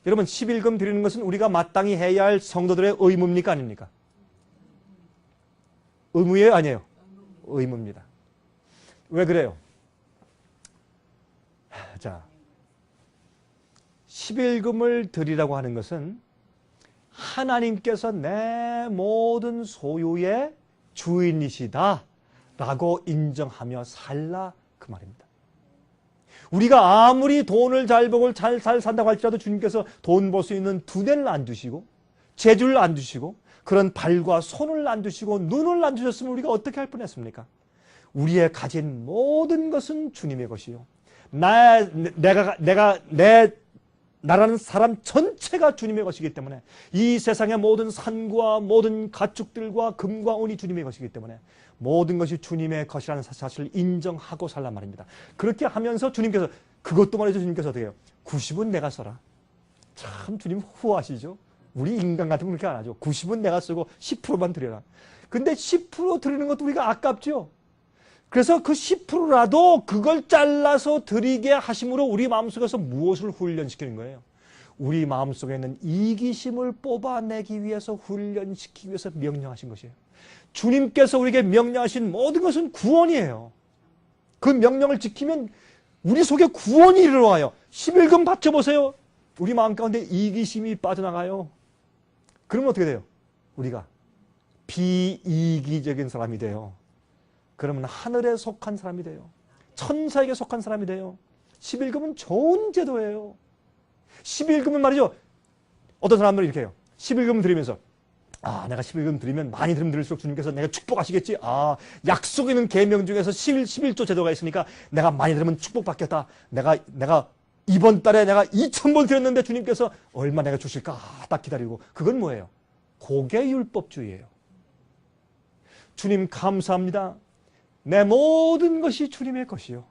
여러분 11금 드리는 것은 우리가 마땅히 해야 할 성도들의 의무입니까? 아닙니까? 의무예요? 아니에요? 의무입니다. 왜 그래요? 자, 11금을 드리라고 하는 것은 하나님께서 내 모든 소유의 주인이시다 라고 인정하며 살라 그 말입니다. 우리가 아무리 돈을 잘 벌고 잘 산다고 할지라도 주님께서 돈 벌 수 있는 두뇌를 안 주시고 재주를 안 주시고 그런 발과 손을 안 주시고 눈을 안 주셨으면 우리가 어떻게 할 뻔했습니까? 우리의 가진 모든 것은 주님의 것이요. 내 나라는 사람 전체가 주님의 것이기 때문에 이 세상의 모든 산과 모든 가축들과 금과 은이 주님의 것이기 때문에 모든 것이 주님의 것이라는 사실을 인정하고 살란 말입니다. 그렇게 하면서 주님께서 그것도 말이죠. 주님께서 어떻게 해요? 90은 내가 써라. 참 주님 후하시죠. 우리 인간 같은 건 그렇게 안 하죠. 90은 내가 쓰고 10%만 드려라. 근데 10% 드리는 것도 우리가 아깝죠. 그래서 그 10%라도 그걸 잘라서 드리게 하심으로 우리 마음속에서 무엇을 훈련시키는 거예요? 우리 마음속에 있는 이기심을 뽑아내기 위해서 훈련시키기 위해서 명령하신 것이에요. 주님께서 우리에게 명령하신 모든 것은 구원이에요. 그 명령을 지키면 우리 속에 구원이 일어나요. 11금 바쳐보세요. 우리 마음 가운데 이기심이 빠져나가요. 그러면 어떻게 돼요? 우리가 비이기적인 사람이 돼요. 그러면 하늘에 속한 사람이 돼요. 천사에게 속한 사람이 돼요. 11금은 좋은 제도예요. 11금은 말이죠. 어떤 사람들은 이렇게 해요. 11금 드리면서 내가 11금 드리면 많이 드리면 드릴수록 주님께서 내가 축복하시겠지. 약속 있는 계명 중에서 11조 제도가 있으니까 내가 많이 드리면 축복받겠다. 내가 이번 달에 내가 2,000번 드렸는데 주님께서 얼마 내가 주실까 딱 기다리고. 그건 뭐예요? 그게 율법주의예요. 주님 감사합니다. 내 모든 것이 주님의 것이요.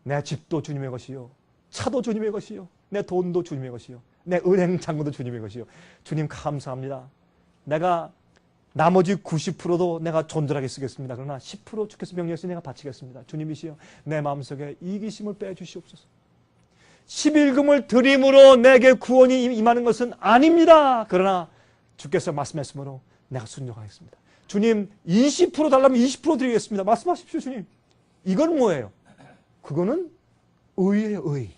내 집도 주님의 것이요. 차도 주님의 것이요. 내 돈도 주님의 것이요. 내 은행 잔고도 주님의 것이요. 주님 감사합니다. 내가 나머지 90%도 내가 존잘하게 쓰겠습니다. 그러나 10% 주께서 명령해서 내가 바치겠습니다. 주님이시여 내 마음속에 이기심을 빼주시옵소서. 11금을 드림으로 내게 구원이 임하는 것은 아닙니다. 그러나 주께서 말씀하심으로 내가 순종하겠습니다. 주님 20% 달라면 20% 드리겠습니다. 말씀하십시오 주님. 이건 뭐예요? 그거는 의예요. 의.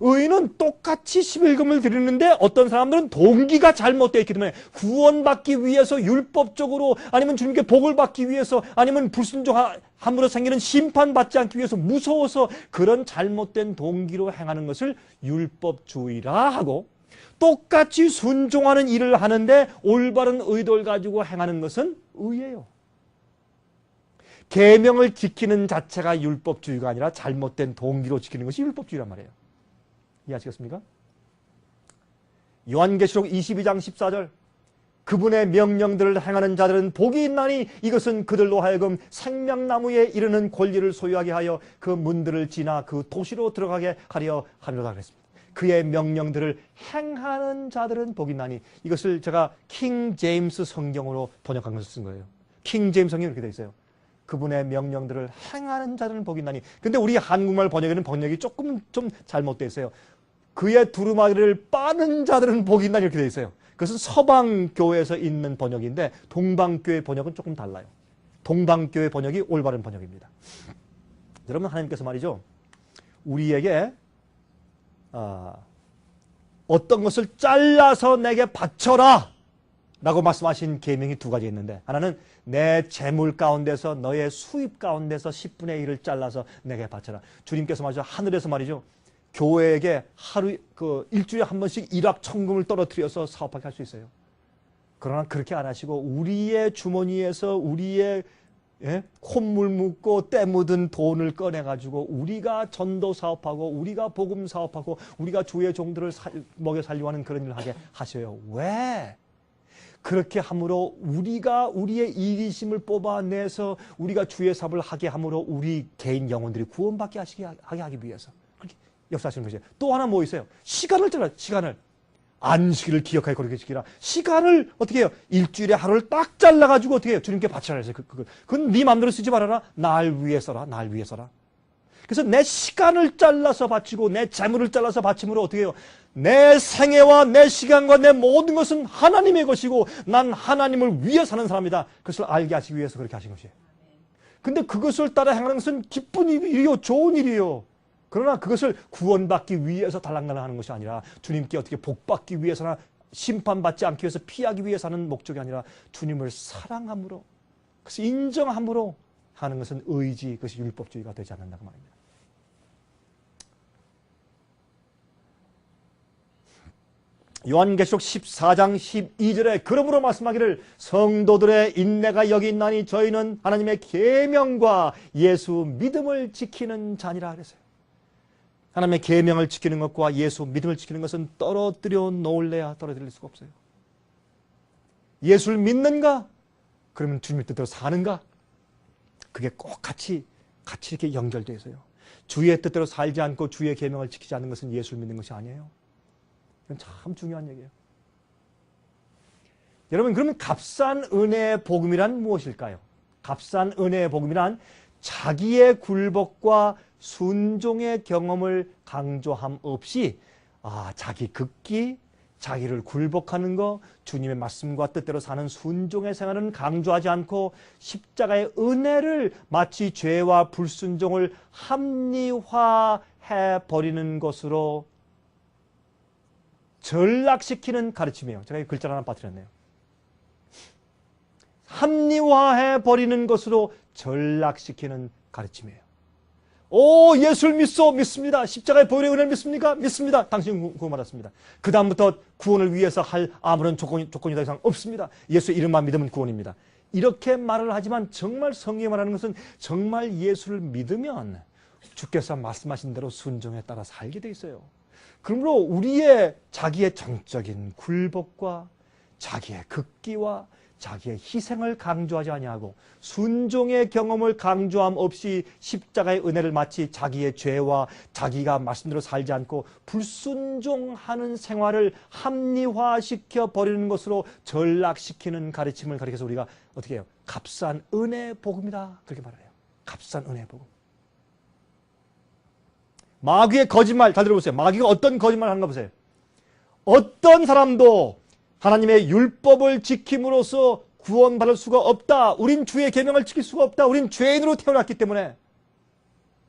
의는 똑같이 11금을 드리는데 어떤 사람들은 동기가 잘못되어 있기 때문에 구원받기 위해서 율법적으로 아니면 주님께 복을 받기 위해서 아니면 불순종함으로 생기는 심판받지 않기 위해서 무서워서 그런 잘못된 동기로 행하는 것을 율법주의라 하고 똑같이 순종하는 일을 하는데 올바른 의도를 가지고 행하는 것은 의예요. 계명을 지키는 자체가 율법주의가 아니라 잘못된 동기로 지키는 것이 율법주의란 말이에요. 이해하시겠습니까? 요한계시록 22장 14절 그분의 명령들을 행하는 자들은 복이 있나니 이것은 그들로 하여금 생명나무에 이르는 권리를 소유하게 하여 그 문들을 지나 그 도시로 들어가게 하려 하리로다 그랬습니다. 그의 명령들을 행하는 자들은 복이 있나니 이것을 제가 킹 제임스 성경으로 번역한 것을 쓴 거예요. 킹 제임스 성경이 이렇게 되어 있어요. 그분의 명령들을 행하는 자들은 복이 있나니. 근데 우리 한국말 번역에는 번역이 조금 좀 잘못되어 있어요. 그의 두루마기를 빠는 자들은 복이 있나니 이렇게 되어 있어요. 그것은 서방교회에서 있는 번역인데 동방교회 번역은 조금 달라요. 동방교회 번역이 올바른 번역입니다. 여러분 하나님께서 말이죠. 우리에게 어떤 것을 잘라서 내게 바쳐라 라고 말씀하신 계명이 두 가지 있는데 하나는 내 재물 가운데서 너의 수입 가운데서 10분의 1을 잘라서 내게 바쳐라. 주님께서 말이죠. 하늘에서 말이죠. 교회에게 일주일에 한 번씩 일확천금을 떨어뜨려서 사업하게 할 수 있어요. 그러나 그렇게 안 하시고 우리의 주머니에서 우리의 콧물 묻고 때 묻은 돈을 꺼내가지고 우리가 전도 사업하고 우리가 복음 사업하고 우리가 주의 종들을 먹여 살리고 하는 그런 일을 하게 하셔요. 왜? 그렇게 함으로 우리가 우리의 이기심을 뽑아내서 우리가 주의 사업을 하게 함으로 우리 개인 영혼들이 구원받게 하게 하기 위해서 그렇게 역사하시는 것이에요. 또 하나 뭐 있어요? 시간을 잘라. 시간을. 안식일을 기억하여 그렇게 지키라. 시간을 어떻게 해요? 일주일에 하루를 딱 잘라가지고 어떻게 해요? 주님께 바치라 해서 그건 네 마음대로 쓰지 말아라. 날 위해 써라. 날 위해 써라. 그래서 내 시간을 잘라서 바치고 내 재물을 잘라서 바침으로 어떻게 해요? 내 생애와 내 시간과 내 모든 것은 하나님의 것이고 난 하나님을 위해 사는 사람이다. 그것을 알게 하시기 위해서 그렇게 하신 것이에요. 근데 그것을 따라 행하는 것은 기쁜 일이요. 좋은 일이요. 그러나 그것을 구원받기 위해서 달랑달랑하는 것이 아니라 주님께 어떻게 복받기 위해서나 심판받지 않기 위해서 피하기 위해서 하는 목적이 아니라 주님을 사랑함으로 그것을 인정함으로 하는 것은 의지, 그것이 율법주의가 되지 않는다고 말입니다. 요한계시록 14장 12절에 그러므로 말씀하기를 성도들의 인내가 여기 있나니 저희는 하나님의 계명과 예수 믿음을 지키는 자니라 그랬어요. 하나님의 계명을 지키는 것과 예수 믿음을 지키는 것은 떨어뜨려 놓을래야 떨어뜨릴 수가 없어요. 예수를 믿는가? 그러면 주님의 뜻대로 사는가? 그게 꼭 같이 이렇게 연결되어 있어요. 주의 뜻대로 살지 않고 주의 계명을 지키지 않는 것은 예수를 믿는 것이 아니에요. 이건 참 중요한 얘기예요. 여러분, 그러면 값싼 은혜의 복음이란 무엇일까요? 값싼 은혜의 복음이란 자기의 굴복과 순종의 경험을 강조함 없이 자기 극기, 자기를 굴복하는 것, 주님의 말씀과 뜻대로 사는 순종의 생활은 강조하지 않고 십자가의 은혜를 마치 죄와 불순종을 합리화해 버리는 것으로 전락시키는 가르침이에요. 제가 이 글자를 하나 빠뜨렸네요. 합리화해 버리는 것으로 전락시키는 가르침이에요. 오, 예수를 믿습니다. 십자가의 보혈의 은혜를 믿습니까? 믿습니다. 당신 구원받았습니다. 그 다음부터 구원을 위해서 할 아무런 조건이 더 이상 없습니다. 예수 이름만 믿으면 구원입니다. 이렇게 말을 하지만 정말 성경이 말하는 것은 정말 예수를 믿으면 주께서 말씀하신 대로 순종에 따라 살게 돼 있어요. 그러므로 우리의 자기의 정적인 굴복과 자기의 극기와 자기의 희생을 강조하지 아니하고 순종의 경험을 강조함 없이 십자가의 은혜를 마치 자기의 죄와 자기가 말씀대로 살지 않고 불순종하는 생활을 합리화시켜 버리는 것으로 전락시키는 가르침을 가리켜서 우리가 어떻게 해요? 값싼 은혜의 복음이다. 그렇게 말해요. 값싼 은혜의 복음. 마귀의 거짓말 잘 들어보세요. 마귀가 어떤 거짓말을 하는가 보세요. 어떤 사람도 하나님의 율법을 지킴으로써 구원받을 수가 없다. 우린 주의 계명을 지킬 수가 없다. 우린 죄인으로 태어났기 때문에.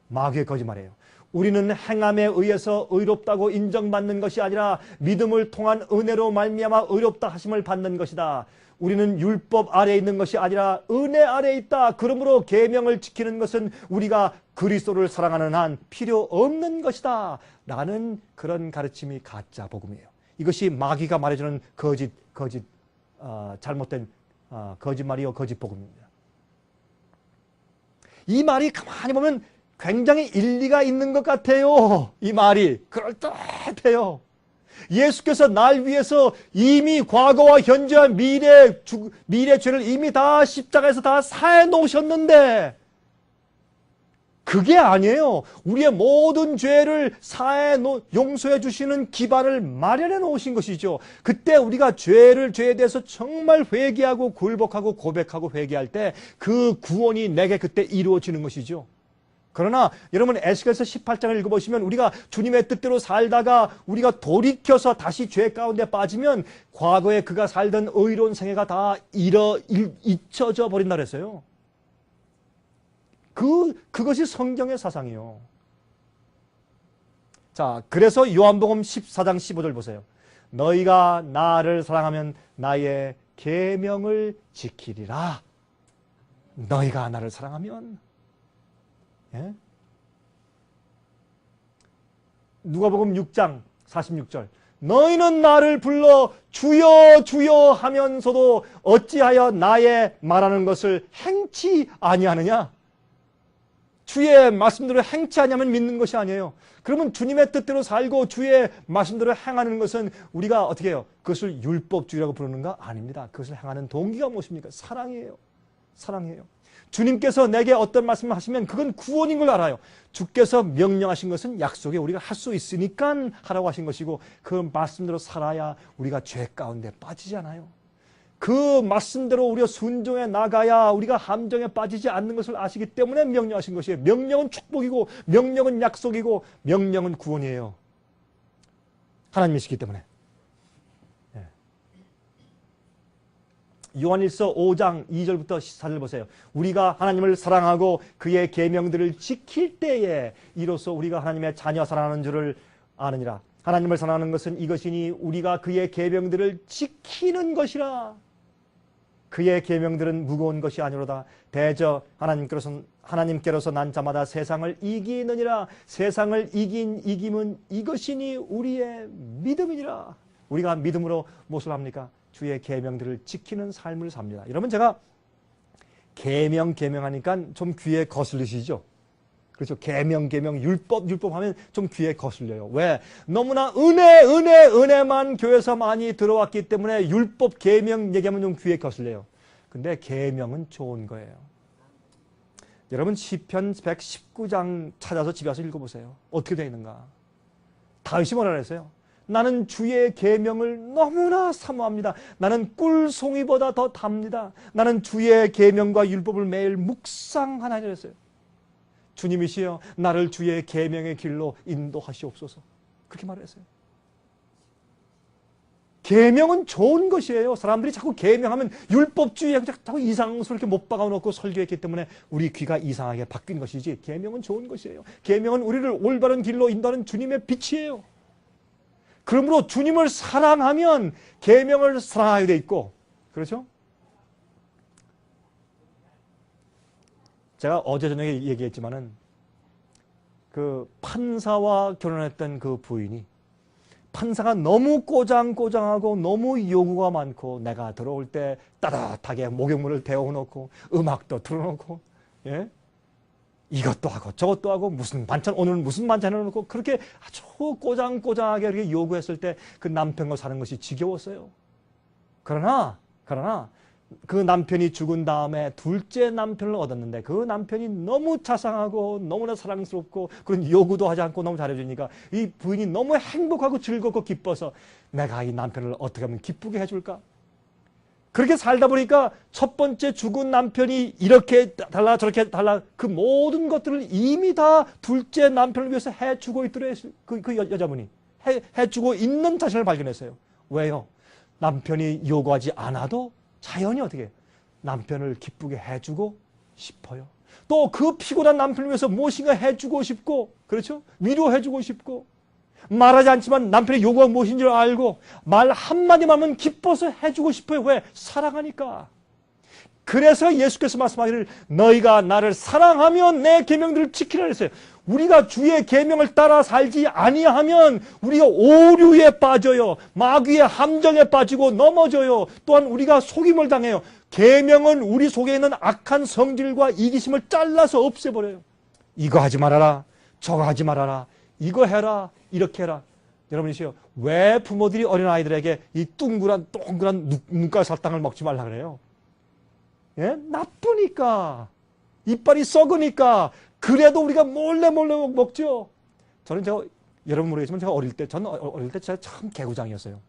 마귀의 거짓말이에요. 우리는 행함에 의해서 의롭다고 인정받는 것이 아니라 믿음을 통한 은혜로 말미암아 의롭다 하심을 받는 것이다. 우리는 율법 아래에 있는 것이 아니라 은혜 아래에 있다. 그러므로 계명을 지키는 것은 우리가 그리스도를 사랑하는 한 필요 없는 것이다. 라는 그런 가르침이 가짜 복음이에요. 이것이 마귀가 말해주는 잘못된 거짓말이요 거짓 복음입니다. 이 말이 가만히 보면 굉장히 일리가 있는 것 같아요. 이 말이 그럴듯해요. 예수께서 날 위해서 이미 과거와 현재와 미래 죄를 이미 다 십자가에서 다 사해 놓으셨는데 그게 아니에요. 우리의 모든 죄를 용서해 주시는 기반을 마련해 놓으신 것이죠. 그때 우리가 죄에 대해서 정말 회개하고 굴복하고 고백하고 회개할 때 그 구원이 내게 그때 이루어지는 것이죠. 그러나 여러분 에스겔서 18장을 읽어보시면 우리가 주님의 뜻대로 살다가 우리가 돌이켜서 다시 죄 가운데 빠지면 과거에 그가 살던 의로운 생애가 다 잊혀져 버린다 그랬어요. 그것이 성경의 사상이에요. 자, 그래서 요한복음 14장 15절 보세요. 너희가 나를 사랑하면 나의 계명을 지키리라. 너희가 나를 사랑하면. 예? 누가복음 6장 46절. 너희는 나를 불러 주여 주여 하면서도 어찌하여 나의 말하는 것을 행치 아니하느냐? 주의 말씀대로 행치 아니하면 믿는 것이 아니에요. 그러면 주님의 뜻대로 살고 주의 말씀대로 행하는 것은 우리가 어떻게 해요? 그것을 율법주의라고 부르는가? 아닙니다. 그것을 행하는 동기가 무엇입니까? 사랑이에요. 사랑이에요. 주님께서 내게 어떤 말씀을 하시면 그건 구원인 걸 알아요. 주께서 명령하신 것은 약속에 우리가 할 수 있으니까 하라고 하신 것이고 그 말씀대로 살아야 우리가 죄 가운데 빠지지 않아요. 그 말씀대로 우리가 순종해 나가야 우리가 함정에 빠지지 않는 것을 아시기 때문에 명령하신 것이에요. 명령은 축복이고 명령은 약속이고 명령은 구원이에요. 하나님이시기 때문에. 요한일서 5장 2절부터 4절 보세요. 우리가 하나님을 사랑하고 그의 계명들을 지킬 때에 이로써 우리가 하나님의 자녀 사랑하는 줄을 아느니라. 하나님을 사랑하는 것은 이것이니 우리가 그의 계명들을 지키는 것이라. 그의 계명들은 무거운 것이 아니로다. 대저 하나님께로서 난 자마다 세상을 이기느니라. 세상을 이긴 이김은 이것이니 우리의 믿음이니라. 우리가 믿음으로 무엇을 합니까? 주의 계명들을 지키는 삶을 삽니다. 여러분 제가 계명하니까 좀 귀에 거슬리시죠? 그렇죠. 계명, 율법 하면 좀 귀에 거슬려요. 왜? 너무나 은혜만 교회에서 많이 들어왔기 때문에 율법, 계명 얘기하면 좀 귀에 거슬려요. 근데 계명은 좋은 거예요. 여러분 시편 119장 찾아서 집에 와서 읽어보세요. 어떻게 되어 있는가? 다윗이 뭐라 그랬어요? 나는 주의 계명을 너무나 사모합니다. 나는 꿀송이보다 더 답니다. 나는 주의 계명과 율법을 매일 묵상하나니 그랬어요. 주님이시여 나를 주의 계명의 길로 인도하시옵소서. 그렇게 말했어요. 계명은 좋은 것이에요. 사람들이 자꾸 계명하면 율법주의에 자꾸 이상스럽게 못 박아놓고 설교했기 때문에 우리 귀가 이상하게 바뀐 것이지 계명은 좋은 것이에요. 계명은 우리를 올바른 길로 인도하는 주님의 빛이에요. 그러므로 주님을 사랑하면 계명을 사랑하게 돼 있고 그렇죠? 제가 어제 저녁에 얘기했지만은 그 판사와 결혼했던 그 부인이 판사가 너무 꼬장꼬장하고 너무 요구가 많고 내가 들어올 때 따뜻하게 목욕물을 데워놓고 음악도 틀어놓고 예? 이것도 하고 저것도 하고 무슨 반찬 오늘 무슨 반찬 해놓고 그렇게 아주 꼬장꼬장하게 이렇게 요구했을 때 그 남편과 사는 것이 지겨웠어요. 그러나 그 남편이 죽은 다음에 둘째 남편을 얻었는데 그 남편이 너무 자상하고 너무나 사랑스럽고 그런 요구도 하지 않고 너무 잘해주니까 이 부인이 너무 행복하고 즐겁고 기뻐서 내가 이 남편을 어떻게 하면 기쁘게 해줄까? 그렇게 살다 보니까 첫 번째 죽은 남편이 이렇게 달라 저렇게 달라 그 모든 것들을 이미 다 둘째 남편을 위해서 해주고 있더래요. 그 여자분이 해주고 있는 자신을 발견했어요. 왜요? 남편이 요구하지 않아도 자연히 어떻게 남편을 기쁘게 해주고 싶어요. 또 그 피곤한 남편을 위해서 무엇인가 해주고 싶고 그렇죠? 위로해주고 싶고 말하지 않지만 남편의 요구가 무엇인 줄 알고 말 한마디만 하면 기뻐서 해주고 싶어요. 왜? 사랑하니까. 그래서 예수께서 말씀하기를 너희가 나를 사랑하면 내 계명들을 지키라 했어요. 우리가 주의 계명을 따라 살지 아니하면 우리가 오류에 빠져요. 마귀의 함정에 빠지고 넘어져요. 또한 우리가 속임을 당해요. 계명은 우리 속에 있는 악한 성질과 이기심을 잘라서 없애버려요. 이거 하지 말아라. 저거 하지 말아라. 이거 해라. 이렇게 해라. 여러분이시요. 왜 부모들이 어린아이들에게 이 동그란 눈깔 사탕을 먹지 말라 그래요? 예? 나쁘니까. 이빨이 썩으니까. 그래도 우리가 몰래 먹죠. 제가 여러분 모르겠지만 저는 어릴 때 제가 참 개구장이었어요.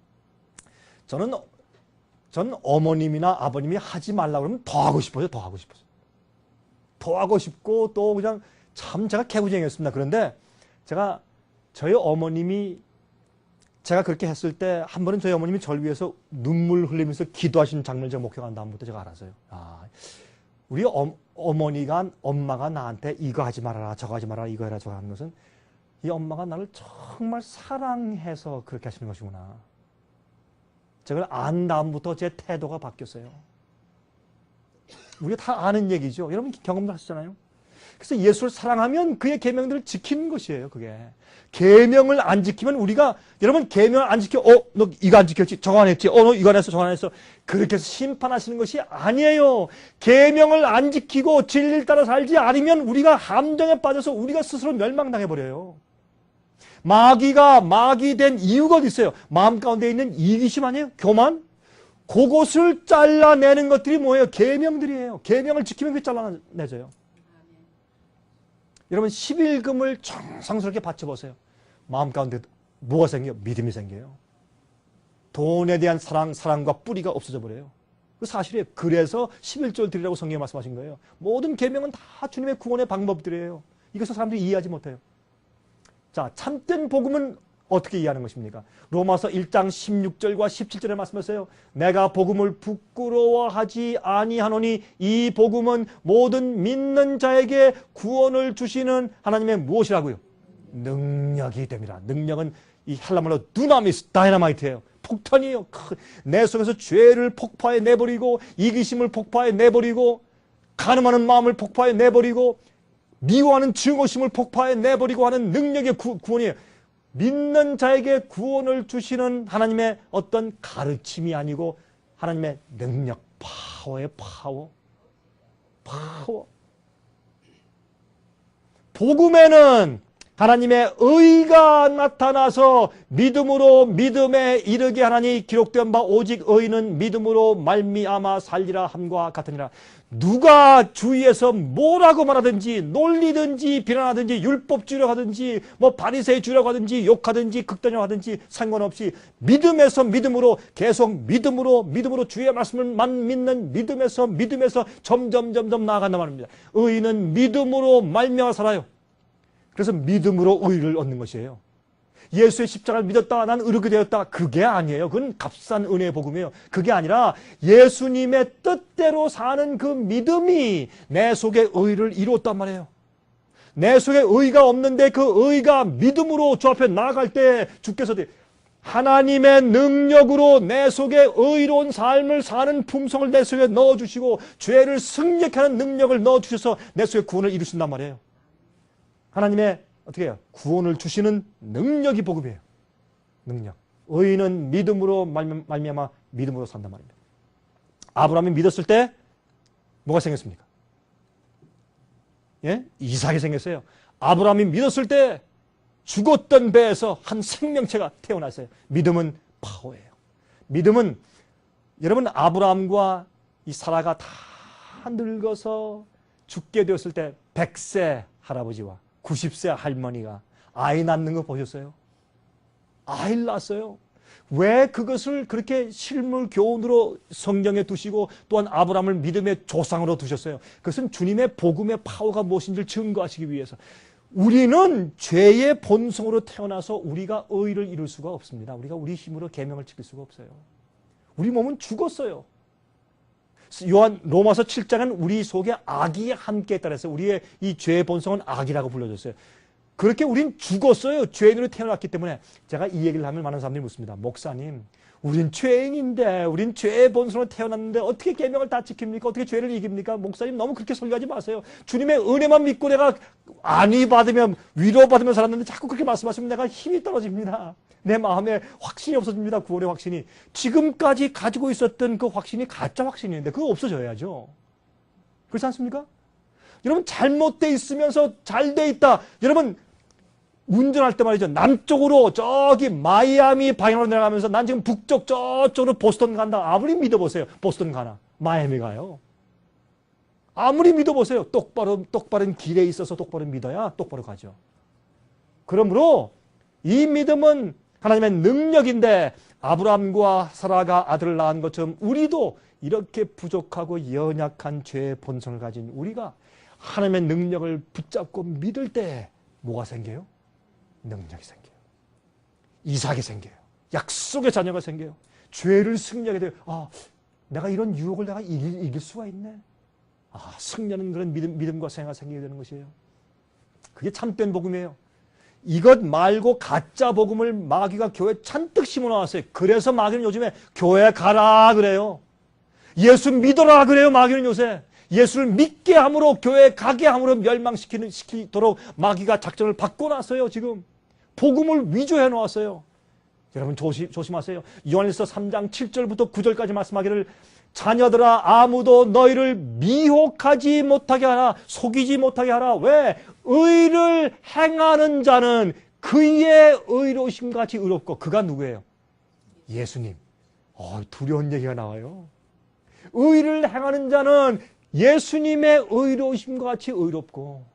저는 어머님이나 아버님이 하지 말라 그러면 더 하고 싶어요. 더 하고 싶고 또 그냥 참 제가 개구쟁이였습니다. 그런데 저희 어머님이 제가 그렇게 했을 때 한 번은 저희 어머님이 저를 위해서 눈물 흘리면서 기도하신 장면을 제가 목격한 다음부터 제가 알았어요. 우리 엄마가 나한테 이거 하지 말아라, 저거 하지 말아라, 이거 해라, 저거 하는 것은 이 엄마가 나를 정말 사랑해서 그렇게 하시는 것이구나. 제가 안 다음부터 제 태도가 바뀌었어요. 우리가 다 아는 얘기죠. 여러분 경험도 하시잖아요. 그래서 예수를 사랑하면 그의 계명들을 지키는 것이에요. 그게. 계명을 안 지키면 우리가 여러분 계명을 안 지켜 너 이거 안 지켰지 저거 안 했지 너 이거 안 했어 저거 안 했어 그렇게 해서 심판하시는 것이 아니에요. 계명을 안 지키고 진리를 따라 살지 않으면 우리가 함정에 빠져서 우리가 스스로 멸망당해 버려요. 마귀가 된 이유가 어디 있어요? 마음 가운데 있는 이기심 아니에요? 교만? 그것을 잘라내는 것들이 뭐예요? 계명들이에요. 계명을 지키면 그게 잘라내져요. 여러분 11금을 정성스럽게 바쳐보세요. 마음 가운데 뭐가 생겨요? 믿음이 생겨요. 돈에 대한 사랑과 뿌리가 없어져 버려요. 그 사실이에요. 그래서 11조를 드리라고 성경에 말씀하신 거예요. 모든 계명은 다 주님의 구원의 방법들이에요. 이것을 사람들이 이해하지 못해요. 자, 참된 복음은 어떻게 이해하는 것입니까? 로마서 1장 16절과 17절에 말씀하세요. 내가 복음을 부끄러워하지 아니하노니 이 복음은 모든 믿는 자에게 구원을 주시는 하나님의 무엇이라고요? 능력이 됩니다. 능력은 이 헬라말로 두나미스, 다이너마이트예요. 폭탄이에요. 내 속에서 죄를 폭파해 내버리고 이기심을 폭파해 내버리고 가늠하는 마음을 폭파해 내버리고 미워하는 증오심을 폭파해 내버리고 하는 능력의 구원이에요. 믿는 자에게 구원을 주시는 하나님의 어떤 가르침이 아니고 하나님의 능력, 파워의 파워. 복음에는 하나님의 의가 나타나서 믿음으로 믿음에 이르게 하나니 기록된 바 오직 의인은 믿음으로 말미암아 살리라 함과 같으니라. 누가 주위에서 뭐라고 말하든지 놀리든지 비난하든지 율법주의라고 하든지 뭐 바리새주의라고 하든지 욕하든지 극단적으로 하든지 상관없이 믿음에서 믿음으로 계속 믿음으로 주의 말씀을만 믿는 믿음에서 점점 나아간단 말입니다. 의인은 믿음으로 말미암아 살아요. 그래서 믿음으로 의를 얻는 것이에요. 예수의 십자가를 믿었다, 난 의롭게 되었다. 그게 아니에요. 그건 값싼 은혜의 복음이에요. 그게 아니라 예수님의 뜻대로 사는 그 믿음이 내 속에 의를 이루었단 말이에요. 내 속에 의가 없는데 그 의가 믿음으로 주 앞에 나아갈 때 주께서 하나님의 능력으로 내 속에 의로운 삶을 사는 품성을 내 속에 넣어주시고 죄를 승리케 하는 능력을 넣어주셔서 내 속에 구원을 이루신단 말이에요. 하나님의 어떻게 해요? 구원을 주시는 능력이 복음이에요. 능력. 의인은 믿음으로 말미암아 믿음으로 산단 말입니다. 아브라함이 믿었을 때 뭐가 생겼습니까? 예? 이삭이 생겼어요. 아브라함이 믿었을 때 죽었던 배에서 한 생명체가 태어났어요. 믿음은 파워예요. 믿음은 여러분 아브라함과 이 사라가 다 늙어서 죽게 되었을 때 100세 할아버지와 90세 할머니가 아이 낳는 거 보셨어요? 아이를 낳았어요. 왜 그것을 그렇게 실물 교훈으로 성경에 두시고 또한 아브라함을 믿음의 조상으로 두셨어요? 그것은 주님의 복음의 파워가 무엇인지를 증거하시기 위해서. 우리는 죄의 본성으로 태어나서 우리가 의를 이룰 수가 없습니다. 우리가 우리 힘으로 계명을 지킬 수가 없어요. 우리 몸은 죽었어요. 로마서 7장은 우리 속에 악이 함께 있다 그랬어요. 우리의 이 죄의 본성은 악이라고 불러줬어요. 그렇게 우린 죽었어요. 죄인으로 태어났기 때문에. 제가 이 얘기를 하면 많은 사람들이 묻습니다. 목사님, 우린 죄인인데, 우린 죄의 본성으로 태어났는데 어떻게 계명을 다 지킵니까? 어떻게 죄를 이깁니까? 목사님 너무 그렇게 설교하지 마세요. 주님의 은혜만 믿고 내가 안위 받으면, 위로받으면 살았는데 자꾸 그렇게 말씀하시면 내가 힘이 떨어집니다. 내 마음에 확신이 없어집니다. 구원의 확신이. 지금까지 가지고 있었던 그 확신이 가짜 확신인데 그거 없어져야죠. 그렇지 않습니까? 여러분 잘못돼 있으면서 잘 돼 있다. 여러분 운전할 때 말이죠. 남쪽으로 저기 마이애미 방향으로 내려가면서 난 지금 북쪽 저쪽으로 보스턴 간다. 아무리 믿어보세요. 보스턴 가나. 마이애미 가요. 아무리 믿어보세요. 똑바른 길에 있어서 똑바로 믿어야 똑바로 가죠. 그러므로 이 믿음은 하나님의 능력인데 아브라함과 사라가 아들을 낳은 것처럼 우리도 이렇게 부족하고 연약한 죄의 본성을 가진 우리가 하나님의 능력을 붙잡고 믿을 때 뭐가 생겨요? 능력이 생겨요. 이삭이 생겨요. 약속의 자녀가 생겨요. 죄를 승리하게 돼요. 아, 내가 이런 유혹을 내가 이길 수가 있네. 아, 승리하는 그런 믿음과 생활이 생기게 되는 것이에요. 그게 참된 복음이에요. 이것 말고 가짜 복음을 마귀가 교회에 잔뜩 심어놨어요. 그래서 마귀는 요즘에 교회 가라 그래요. 예수 믿어라 그래요. 마귀는 요새. 예수를 믿게 함으로 교회에 가게 함으로 멸망시키도록 마귀가 작전을 바꿔놨어요. 지금. 복음을 위조해 놓았어요. 여러분 조심하세요. 요한일서 3장 7절부터 9절까지 말씀하기를 자녀들아 아무도 너희를 미혹하지 못하게 하라. 속이지 못하게 하라. 왜? 의를 행하는 자는 그의 의로우심 같이 의롭고 그가 누구예요? 예수님. 두려운 얘기가 나와요. 의를 행하는 자는 예수님의 의로우심과 같이 의롭고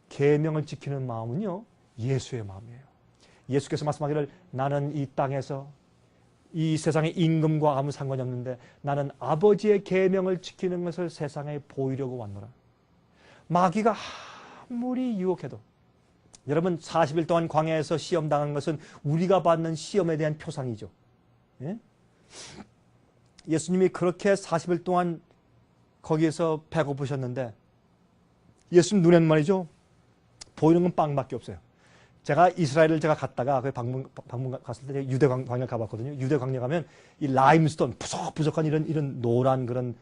계명을 지키는 마음은요. 예수의 마음이에요. 예수께서 말씀하기를 나는 이 땅에서 이 세상의 임금과 아무 상관이 없는데 나는 아버지의 계명을 지키는 것을 세상에 보이려고 왔노라. 마귀가 아무리 유혹해도 여러분 40일 동안 광야에서 시험당한 것은 우리가 받는 시험에 대한 표상이죠. 예? 예수님이 그렇게 40일 동안 거기에서 배고프셨는데 예수님 눈에는 말이죠. 보이는 건 빵밖에 없어요. 제가 이스라엘을 갔다가 그 방문 갔을 때 유대 광야를 가봤거든요. 유대 광야 가면 이 라임스톤 푸석푸석한 이런 노란 그런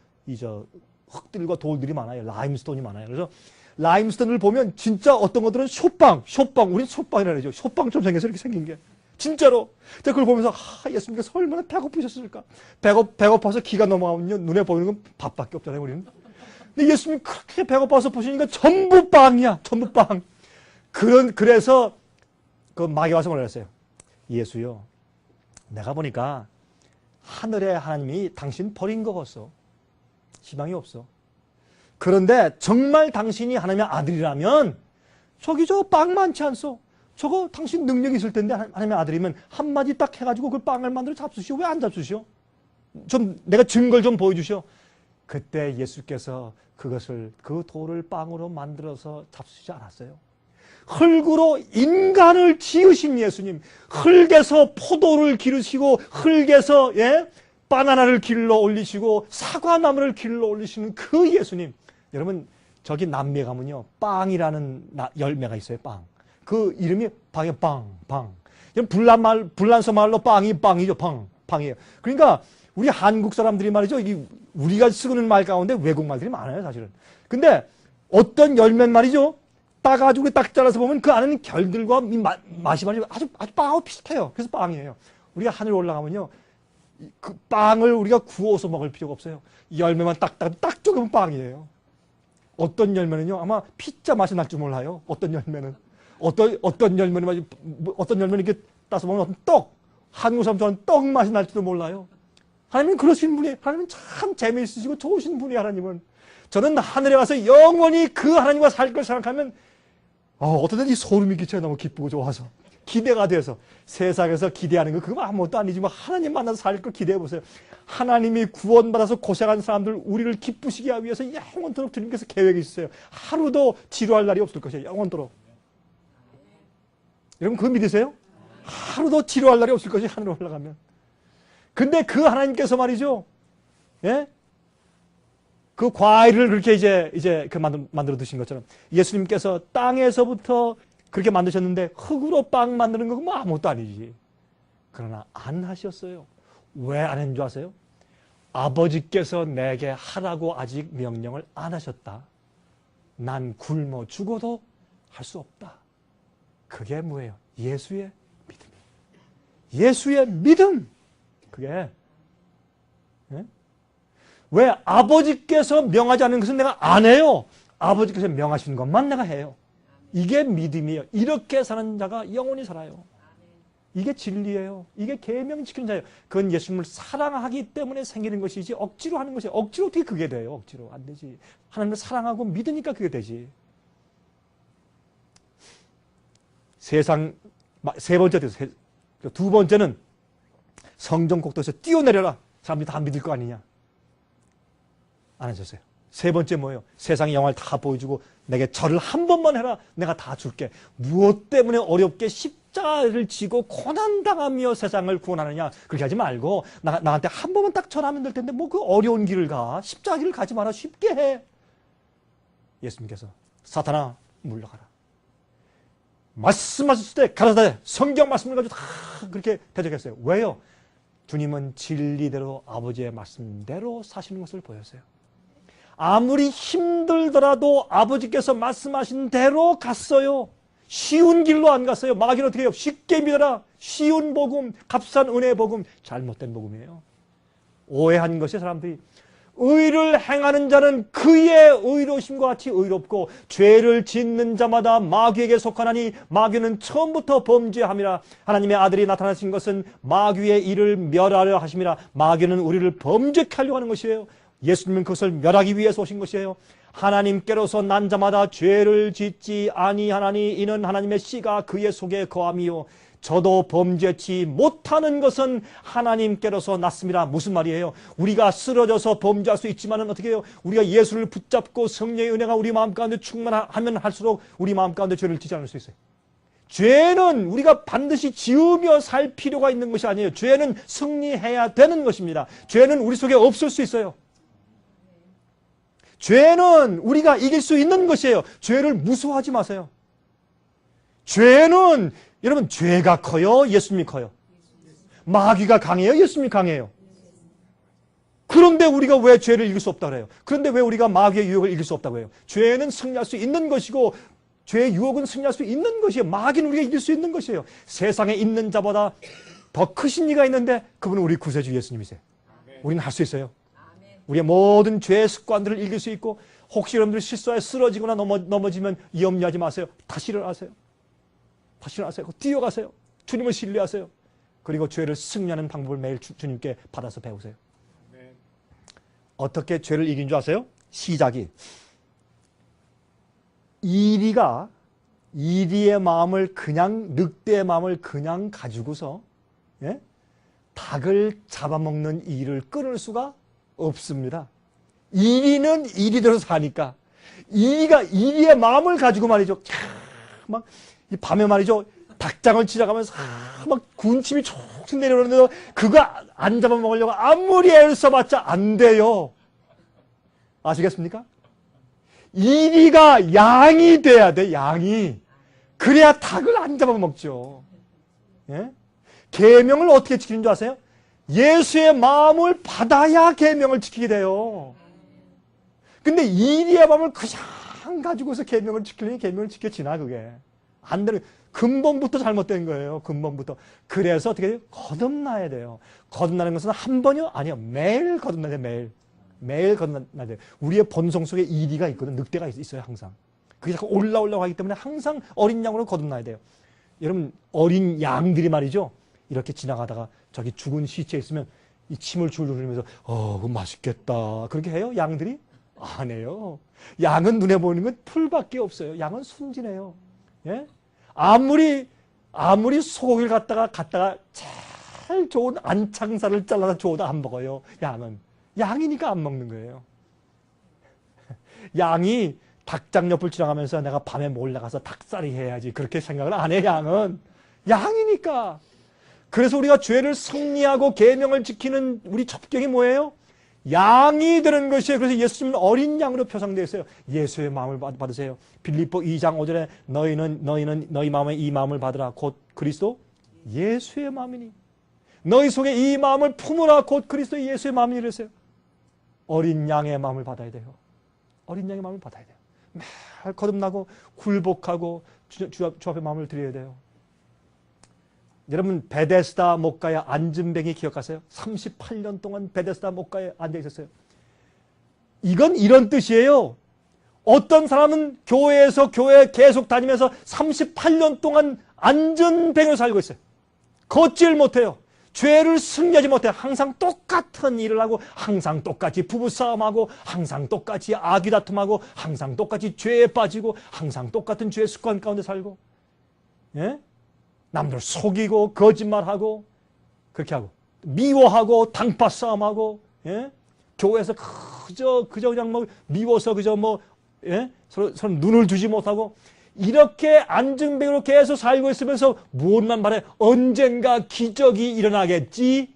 흙들과 돌들이 많아요. 라임스톤이 많아요. 그래서 라임스톤을 보면 진짜 어떤 것들은 숏빵, 우린 숏빵이라 그러죠. 숏빵처럼 생겨서 이렇게 생긴 게. 진짜로. 제가 그걸 보면서, 예수님께서 얼마나 배고프셨을까. 배고파서 기가 넘어가면 눈에 보이는 건 밥밖에 없잖아요, 우리는. 근데 예수님이 그렇게 배고파서 보시니까 전부 빵이야, 전부 빵. 그래서 그 마귀 와서 뭐라 그랬어요? 예수요, 내가 보니까 하늘의 하나님이 당신 버린 거 같소. 희망이 없어. 그런데 정말 당신이 하나님의 아들이라면 저기 저 빵 많지 않소? 저거 당신 능력이 있을 텐데 하나님의 아들이면 한마디 딱 해가지고 그 빵을 만들어 잡수시오. 왜 안 잡수시오? 좀 내가 증거를 좀 보여주시오. 그때 예수께서 그 돌을 빵으로 만들어서 잡수시지 않았어요. 흙으로 인간을 지으신 예수님, 흙에서 포도를 기르시고 흙에서 바나나를 길러 올리시고 사과나무를 길러 올리시는 그 예수님. 여러분 저기 남미에 가면요 빵이라는 열매가 있어요. 빵. 그 이름이 빵. 불란서 말로 빵이죠. 빵이에요. 그러니까 우리 한국 사람들이 말이죠. 우리가 쓰는 말 가운데 외국 말들이 많아요, 사실은. 근데 어떤 열매는 말이죠. 따가지고 딱 잘라서 보면 그 안에는 결들과 맛이 말이죠. 아주 빵하고 비슷해요. 그래서 빵이에요. 우리가 하늘 올라가면요. 그 빵을 우리가 구워서 먹을 필요가 없어요. 열매만 딱 쪼개면 빵이에요. 어떤 열매는요. 아마 피자 맛이 날 줄 몰라요. 어떤 열매는 이렇게 따서 먹는 어떤 떡. 한국 사람 좋아하는 떡 맛이 날지도 몰라요. 하나님은 그러신 분이, 하나님은 참 재미있으시고 좋으신 분이 하나님은. 저는 하늘에 가서 영원히 그 하나님과 살 걸 생각하면 어떤 때는 이 소름이 끼쳐요. 너무 기쁘고 좋아서. 기대가 돼서. 세상에서 기대하는 거 그거 아무것도 아니지만 하나님 만나서 살 걸 기대해 보세요. 하나님이 구원받아서 고생한 사람들 우리를 기쁘시게 하기 위해서 영원토록 주님께서 계획이 있어요. 하루도 지루할 날이 없을 것이에요. 영원토록. 여러분 그거 믿으세요? 하루도 지루할 날이 없을 것이 하늘에 올라가면. 근데 그 하나님께서 말이죠. 예? 그 과일을 그렇게 이제 그 만들어 드신 것처럼 예수님께서 땅에서부터 그렇게 만드셨는데 흙으로 빵 만드는 거 뭐 아무것도 아니지. 그러나 안 하셨어요. 왜 안 했는 줄 아세요? 아버지께서 내게 하라고 아직 명령을 안 하셨다. 난 굶어 죽어도 할 수 없다. 그게 뭐예요? 예수의 믿음이에요. 예수의 믿음. 그게 왜 아버지께서 명하지 않는 것은 내가 안 해요. 아버지께서 명하신 것만 내가 해요. 이게 믿음이에요. 이렇게 사는 자가 영원히 살아요. 이게 진리예요. 이게 계명 지키는 자예요. 그건 예수님을 사랑하기 때문에 생기는 것이지 억지로 하는 것이에요. 억지로 어떻게 그게 돼요? 억지로 안 되지. 하나님을 사랑하고 믿으니까 그게 되지. 세 번째 돼서 두 번째는 성전 꼭대기에서 뛰어내려라. 사람들이 다 믿을 거 아니냐. 안 하셨어요. 세 번째 뭐예요? 세상의 영화를 다 보여주고 내게 절을 한 번만 해라. 내가 다 줄게. 무엇 때문에 어렵게 십자가를 지고 고난당하며 세상을 구원하느냐. 그렇게 하지 말고 나한테 한 번만 딱 절하면 될 텐데 뭐 그 어려운 길을 가. 십자가 길을 가지 마라. 쉽게 해. 예수님께서 사탄아 물러가라. 말씀하셨을 때 가라사대 성경 말씀을 가지고 다 그렇게 대적했어요. 왜요? 주님은 진리대로 아버지의 말씀대로 사시는 것을 보였어요. 아무리 힘들더라도 아버지께서 말씀하신 대로 갔어요. 쉬운 길로 안 갔어요. 마귀는 어떻게 해요? 쉽게 믿어라. 쉬운 복음, 값싼 은혜의 복음, 잘못된 복음이에요. 오해한 것이 사람들이 의를 행하는 자는 그의 의로우심과 같이 의롭고 죄를 짓는 자마다 마귀에게 속하나니 마귀는 처음부터 범죄함이라. 하나님의 아들이 나타나신 것은 마귀의 일을 멸하려 하심이라. 마귀는 우리를 범죄케 하려고 하는 것이에요. 예수님은 그것을 멸하기 위해서 오신 것이에요. 하나님께로서 난 자마다 죄를 짓지 아니하나니 이는 하나님의 씨가 그의 속에 거함이요 저도 범죄치 못하는 것은 하나님께로서 났습니다. 무슨 말이에요? 우리가 쓰러져서 범죄할 수 있지만은 어떻게 해요? 우리가 예수를 붙잡고 성령의 은혜가 우리 마음 가운데 충만하면 할수록 우리 마음 가운데 죄를 짓지 않을 수 있어요. 죄는 우리가 반드시 지으며 살 필요가 있는 것이 아니에요. 죄는 승리해야 되는 것입니다. 죄는 우리 속에 없을 수 있어요. 죄는 우리가 이길 수 있는 것이에요. 죄를 무서워하지 마세요. 죄는 여러분 죄가 커요? 예수님이 커요? 마귀가 강해요? 예수님이 강해요? 그런데 우리가 왜 죄를 이길 수 없다고 그래요? 그런데 왜 우리가 마귀의 유혹을 이길 수 없다고 해요? 죄는 승리할 수 있는 것이고 죄의 유혹은 승리할 수 있는 것이에요. 마귀는 우리가 이길 수 있는 것이에요. 세상에 있는 자보다 더 크신 이가 있는데 그분은 우리 구세주 예수님이세요. 우리는 할 수 있어요. 우리의 모든 죄의 습관들을 이길 수 있고 혹시 여러분들이 실수하여 쓰러지거나 넘어지면 염려하지 마세요. 다시 일어나세요. 다시 일어나세요. 뛰어가세요. 주님을 신뢰하세요. 그리고 죄를 승리하는 방법을 매일 주님께 받아서 배우세요. 어떻게 죄를 이긴 줄 아세요? 시작이 이리의 마음을 그냥 늑대의 마음을 그냥 가지고서 닭을 잡아먹는 이를 끊을 수가 없습니다. 이리는 이리대로 사니까 이리의 마음을 가지고 말이죠. 막 밤에 말이죠. 닭장을 지나가면서 막 군침이 촉촉 내려오는데도 그거 안 잡아먹으려고 아무리 애를 써봤자 안 돼요. 아시겠습니까? 이리가 양이 돼야 돼. 양이. 그래야 닭을 안 잡아먹죠. 예? 계명을 어떻게 지키는 줄 아세요? 예수의 마음을 받아야 계명을 지키게 돼요. 근데 이리의 마음을 그냥 가지고서 계명을 지키려니 계명을 지켜지나 그게. 안 되는 근본부터 잘못된 거예요. 근본부터. 그래서 어떻게 돼요? 거듭나야 돼요. 거듭나는 것은 한 번이요? 아니요. 매일 거듭나야 돼요. 매일. 매일 거듭나야 돼요. 우리의 본성 속에 이리가 있거든. 늑대가 있어요. 항상. 그게 자꾸 올라오려고 하기 때문에 항상 어린 양으로 거듭나야 돼요. 여러분 어린 양들이 말이죠. 이렇게 지나가다가 저기 죽은 시체 있으면 이 침을 줄줄 흘리면서 그거 맛있겠다. 그렇게 해요? 양들이? 안 해요. 양은 눈에 보이는 건 풀밖에 없어요. 양은 순진해요. 예? 아무리 소고기를 갖다가 제일 좋은 안창살을 잘라서 줘도 안 먹어요. 양은. 양이니까 안 먹는 거예요. 양이 닭장 옆을 지나가면서 내가 밤에 몰래 가서 닭살이 해야지 그렇게 생각을 안 해. 양은. 양이니까. 그래서 우리가 죄를 승리하고 계명을 지키는 우리 첩경이 뭐예요? 양이 되는 것이에요. 그래서 예수님은 어린 양으로 표상되어 있어요. 예수의 마음을 받으세요. 빌립보 2장 5절에 너희 마음에 이 마음을 받으라. 곧 그리스도 예수의 마음이니. 너희 속에 이 마음을 품으라. 곧 그리스도 예수의 마음이니. 그랬어요. 어린 양의 마음을 받아야 돼요. 어린 양의 마음을 받아야 돼요. 매일 거듭나고 굴복하고 주 앞에 마음을 드려야 돼요. 여러분 베데스다 목가의 안진뱅이 기억하세요? 38년 동안 베데스다 목가에 앉아 있었어요. 이건 이런 뜻이에요. 어떤 사람은 교회에서 교회 계속 다니면서 38년 동안 안진뱅이로 살고 있어요. 걷질 못해요. 죄를 승리하지 못해요. 항상 똑같은 일을 하고 항상 똑같이 부부싸움하고 항상 똑같이 아귀다툼하고 항상 똑같이 죄에 빠지고 항상 똑같은 죄의 습관 가운데 살고 예? 남들 속이고 거짓말하고 그렇게 하고 미워하고 당파 싸움하고 예? 교회에서 그저 그냥 뭐 미워서 그저 뭐 예? 서로 눈을 주지 못하고 이렇게 안진뱅이로 계속 살고 있으면서 무엇만 말해 언젠가 기적이 일어나겠지.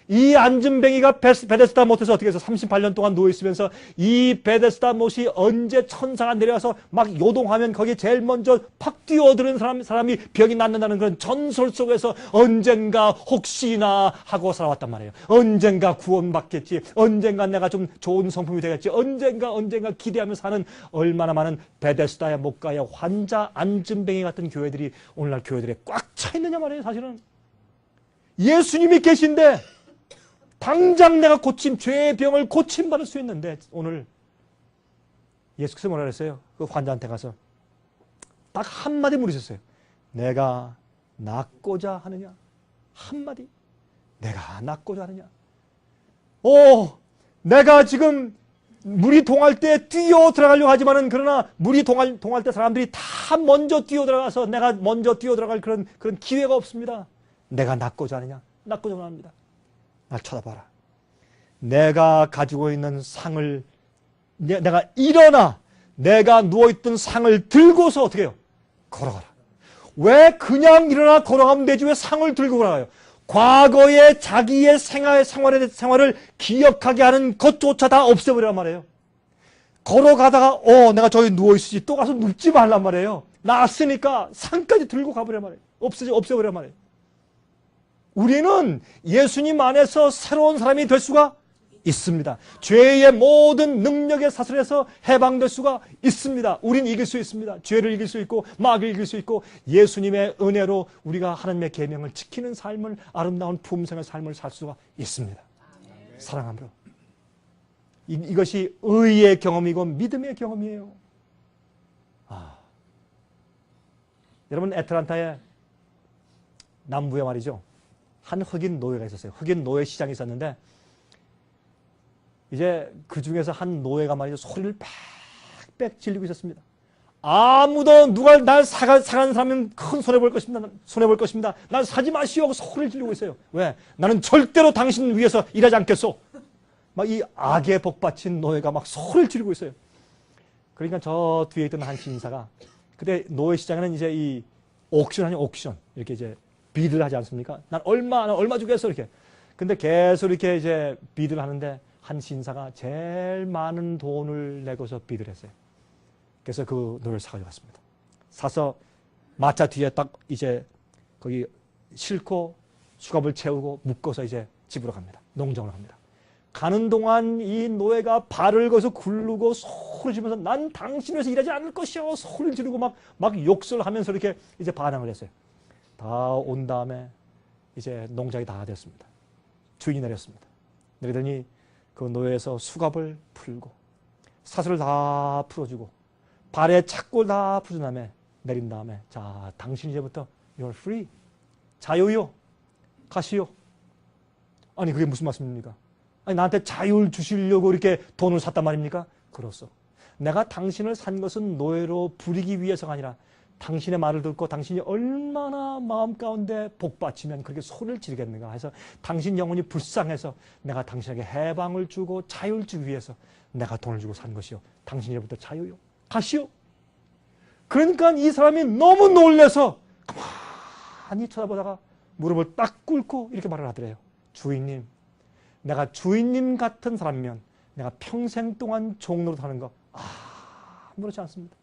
이 안진뱅이가 베데스다 못에서 어떻게 해서 38년 동안 누워있으면서 이 베데스다 못이 언제 천사가 내려와서 막 요동하면 거기에 제일 먼저 팍 뛰어드는 사람이 병이 낫는다는 그런 전설 속에서 언젠가 혹시나 하고 살아왔단 말이에요. 언젠가 구원받겠지. 언젠가 내가 좀 좋은 성품이 되겠지. 언젠가 기대하며 사는 얼마나 많은 베데스다의 목가의 환자 안진뱅이 같은 교회들이 오늘날 교회들에 꽉 차 있느냐 말이에요. 사실은 예수님이 계신데 당장 내가 죄의 병을 고침받을 수 있는데 오늘 예수께서 뭐라 그랬어요? 그 환자한테 가서 딱 한마디 물으셨어요. 내가 낫고자 하느냐? 한마디. 내가 낫고자 하느냐? 내가 지금 물이 동할 때 뛰어 들어가려고 하지만은 그러나 물이 동할 때 사람들이 다 먼저 뛰어 들어가서 내가 먼저 뛰어 들어갈 그런 기회가 없습니다. 내가 낫고자 하느냐? 낫고자 합니다. 날 쳐다봐라. 내가 가지고 있는 상을 내가 일어나 내가 누워있던 상을 들고서 어떻게 해요? 걸어가라. 왜 그냥 일어나 걸어가면 되지 왜 상을 들고 걸어가요? 과거의 자기의 생활을 기억하게 하는 것조차 다 없애버리란 말이에요. 걸어가다가 내가 저기 누워있으지 또 가서 눕지 말란 말이에요. 나았으니까 상까지 들고 가버리란 말이에요. 없애버리란 말이에요. 우리는 예수님 안에서 새로운 사람이 될 수가 있습니다. 죄의 모든 능력의 사슬에서 해방될 수가 있습니다. 우린 이길 수 있습니다. 죄를 이길 수 있고 마귀를 이길 수 있고 예수님의 은혜로 우리가 하나님의 계명을 지키는 삶을 아름다운 품성의 삶을 살 수가 있습니다. 사랑함으로. 이것이 의의 경험이고 믿음의 경험이에요. 여러분 애틀란타에 남부에 말이죠. 한 흑인 노예가 있었어요. 흑인 노예 시장이 있었는데 이제 그 중에서 한 노예가 말이죠. 소리를 빽빽 질리고 있었습니다. 아무도 누가 날 사간 사람은 큰 손해볼 것입니다. 손해볼 것입니다. 날 사지 마시오 하고 소리를 지르고 있어요. 왜? 나는 절대로 당신 위해서 일하지 않겠소. 막 이 악에 복받친 노예가 막 소리를 지르고 있어요. 그러니까 저 뒤에 있던 한 신사가 그때 노예 시장에는 이제 이 옥션 아니 옥션 이렇게 이제 비드를 하지 않습니까? 난 얼마 주겠어 이렇게. 근데 계속 이렇게 이제 비드를 하는데 한 신사가 제일 많은 돈을 내고서 비드를 했어요. 그래서 그 노예를 사가지고 왔습니다. 사서 마차 뒤에 딱 이제 거기 싣고 수갑을 채우고 묶어서 이제 집으로 갑니다. 농장으로 갑니다. 가는 동안 이 노예가 발을 거서 굴르고 소리 지르면서 난 당신 위해서 일하지 않을 것이요 소리를 지르고 막 욕설 하면서 이렇게 이제 반항을 했어요. 다 온 다음에 이제 농장이 다 됐습니다. 주인이 내렸습니다. 내리더니 그 노예에서 수갑을 풀고 사슬을 다 풀어주고 발에 착골 다 풀어준 다음에 내린 다음에 자 당신 이제부터 you're free 자유요 가시오. 아니 그게 무슨 말씀입니까? 아니 나한테 자유를 주시려고 이렇게 돈을 샀단 말입니까? 그렇소. 내가 당신을 산 것은 노예로 부리기 위해서가 아니라 당신의 말을 듣고 당신이 얼마나 마음 가운데 복받치면 그렇게 소리를 지르겠는가 해서 당신 영혼이 불쌍해서 내가 당신에게 해방을 주고 자유를 주기 위해서 내가 돈을 주고 산 것이요. 당신이로부터 자유요. 가시오. 그러니까 이 사람이 너무 놀라서 가만히 쳐다보다가 무릎을 딱 꿇고 이렇게 말을 하더래요. 주인님, 내가 주인님 같은 사람이면 내가 평생 동안 종로로 사는 거 아무렇지 않습니다.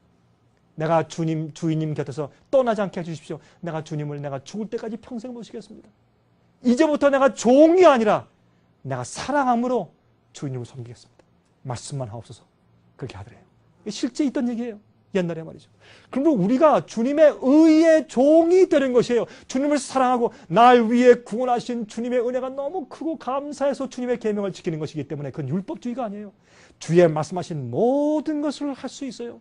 내가 주인님 곁에서 떠나지 않게 해주십시오. 내가 주님을 내가 죽을 때까지 평생 모시겠습니다. 이제부터 내가 종이 아니라 내가 사랑함으로 주인님을 섬기겠습니다. 말씀만 하옵소서. 그렇게 하더래요. 실제 있던 얘기예요. 옛날에 말이죠. 그러면 우리가 주님의 의의 종이 되는 것이에요. 주님을 사랑하고 날 위해 구원하신 주님의 은혜가 너무 크고 감사해서 주님의 계명을 지키는 것이기 때문에 그건 율법주의가 아니에요. 주의 말씀하신 모든 것을 할 수 있어요.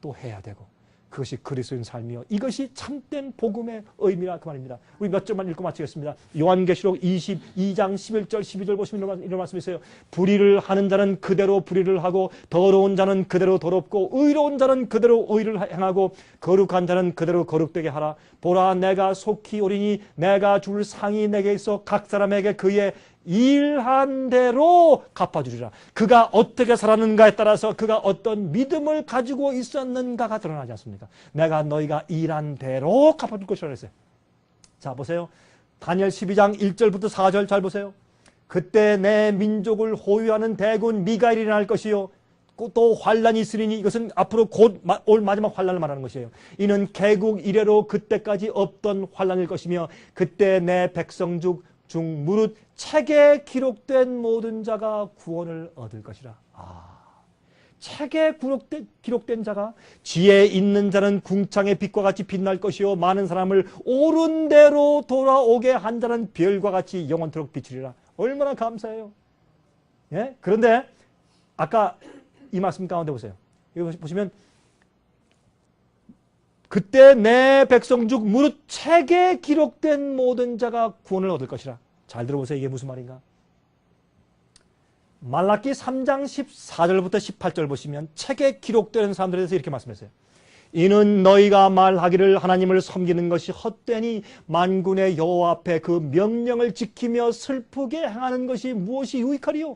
또 해야 되고 그것이 그리스도인 삶이요. 이것이 참된 복음의 의미라 그 말입니다. 우리 몇 절만 읽고 마치겠습니다. 요한계시록 22장 11절 12절 보시면 이런 말씀이 있어요. 불의를 하는 자는 그대로 불의를 하고 더러운 자는 그대로 더럽고 의로운 자는 그대로 의를 행하고 거룩한 자는 그대로 거룩되게 하라. 보라 내가 속히 오리니 내가 줄 상이 내게 있어 각 사람에게 그의 일한 대로 갚아주리라. 그가 어떻게 살았는가에 따라서 그가 어떤 믿음을 가지고 있었는가가 드러나지 않습니까? 내가 너희가 일한 대로 갚아줄 것이라 했어요. 자 보세요. 다니엘 12장 1절부터 4절 잘 보세요. 그때 내 민족을 호위하는 대군 미가엘이 일어날 것이요 또 환란이 있으리니 이것은 앞으로 곧 올 마지막 환란을 말하는 것이에요. 이는 개국 이래로 그때까지 없던 환란일 것이며 그때 내 백성 중 무릇 책에 기록된 모든 자가 구원을 얻을 것이라. 책에 기록된 자가 지혜 있는 자는 궁창의 빛과 같이 빛날 것이요 많은 사람을 옳은 대로 돌아오게 한 자는 별과 같이 영원토록 비추리라. 얼마나 감사해요. 예? 그런데 아까 이 말씀 가운데 보세요. 여기 보시면 그때 내 백성 중 무릇 책에 기록된 모든 자가 구원을 얻을 것이라. 잘 들어보세요. 이게 무슨 말인가? 말라기 3장 14절부터 18절 보시면 책에 기록되는 사람들에 대해서 이렇게 말씀했어요. 이는 너희가 말하기를 하나님을 섬기는 것이 헛되니 만군의 여호와 앞에 그 명령을 지키며 슬프게 행하는 것이 무엇이 유익하리요?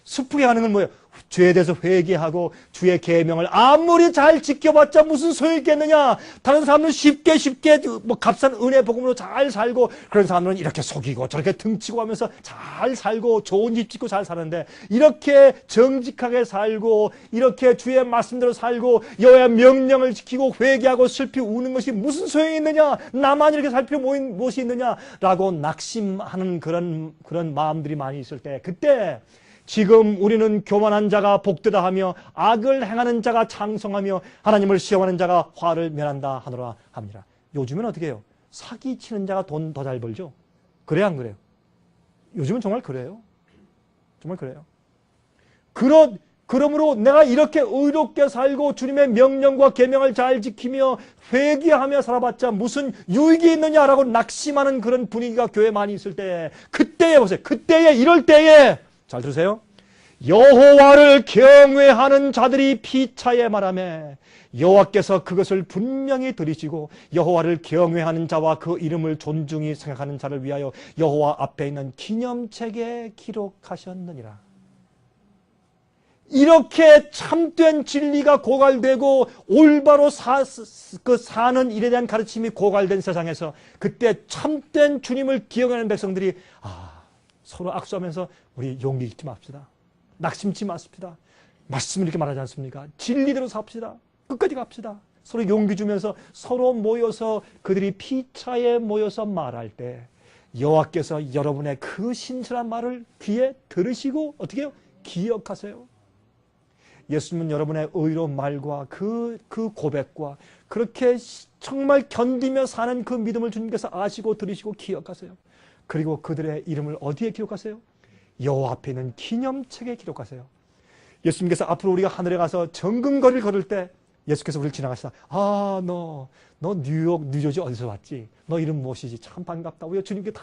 슬프게 하는 건 뭐예요? 죄에 대해서 회개하고 주의 계명을 아무리 잘 지켜봤자 무슨 소용있겠느냐. 다른 사람들은 쉽게 뭐 값싼 은혜 복음으로 잘 살고, 그런 사람들은 이렇게 속이고 저렇게 등치고 하면서 잘 살고 좋은 집 짓고 잘 사는데, 이렇게 정직하게 살고 이렇게 주의 말씀대로 살고 여호와의 명령을 지키고 회개하고 슬피 우는 것이 무슨 소용이 있느냐, 나만 이렇게 살 필요 무엇이 있느냐라고 낙심하는 그런 마음들이 많이 있을 때, 그때 지금 우리는 교만한 자가 복되다 하며 악을 행하는 자가 창성하며 하나님을 시험하는 자가 화를 면한다 하노라 합니다. 요즘은 어떻게 해요? 사기치는 자가 돈 더 잘 벌죠? 그래요, 안 그래요? 요즘은 정말 그래요. 정말 그래요. 그러므로 내가 이렇게 의롭게 살고 주님의 명령과 계명을 잘 지키며 회개하며 살아봤자 무슨 유익이 있느냐라고 낙심하는 그런 분위기가 교회에 많이 있을 때, 그때에 보세요. 이럴 때에 잘 들으세요. 여호와를 경외하는 자들이 피차에 말하매 여호와께서 그것을 분명히 들으시고 여호와를 경외하는 자와 그 이름을 존중히 생각하는 자를 위하여 여호와 앞에 있는 기념책에 기록하셨느니라. 이렇게 참된 진리가 고갈되고 올바로 사는 일에 대한 가르침이 고갈된 세상에서, 그때 참된 주님을 기억하는 백성들이 서로 악수하면서 우리 용기 잃지 맙시다. 낙심치 마십시다. 말씀을 이렇게 말하지 않습니까? 진리대로 삽시다. 끝까지 갑시다. 서로 용기 주면서 서로 모여서 그들이 피차에 모여서 말할 때 여호와께서 여러분의 그 신실한 말을 귀에 들으시고 어떻게 해요? 기억하세요. 예수님은 여러분의 의로운 말과 그 고백과 그렇게 정말 견디며 사는 그 믿음을 주님께서 아시고 들으시고 기억하세요. 그리고 그들의 이름을 어디에 기록하세요? 여호와 앞에 있는 기념책에 기록하세요. 예수님께서 앞으로 우리가 하늘에 가서 정금거리를 걸을 때 예수께서 우리를 지나가시다. 너 뉴저지 어디서 왔지? 너 이름 무엇이지? 참 반갑다. 우리가 주님께 다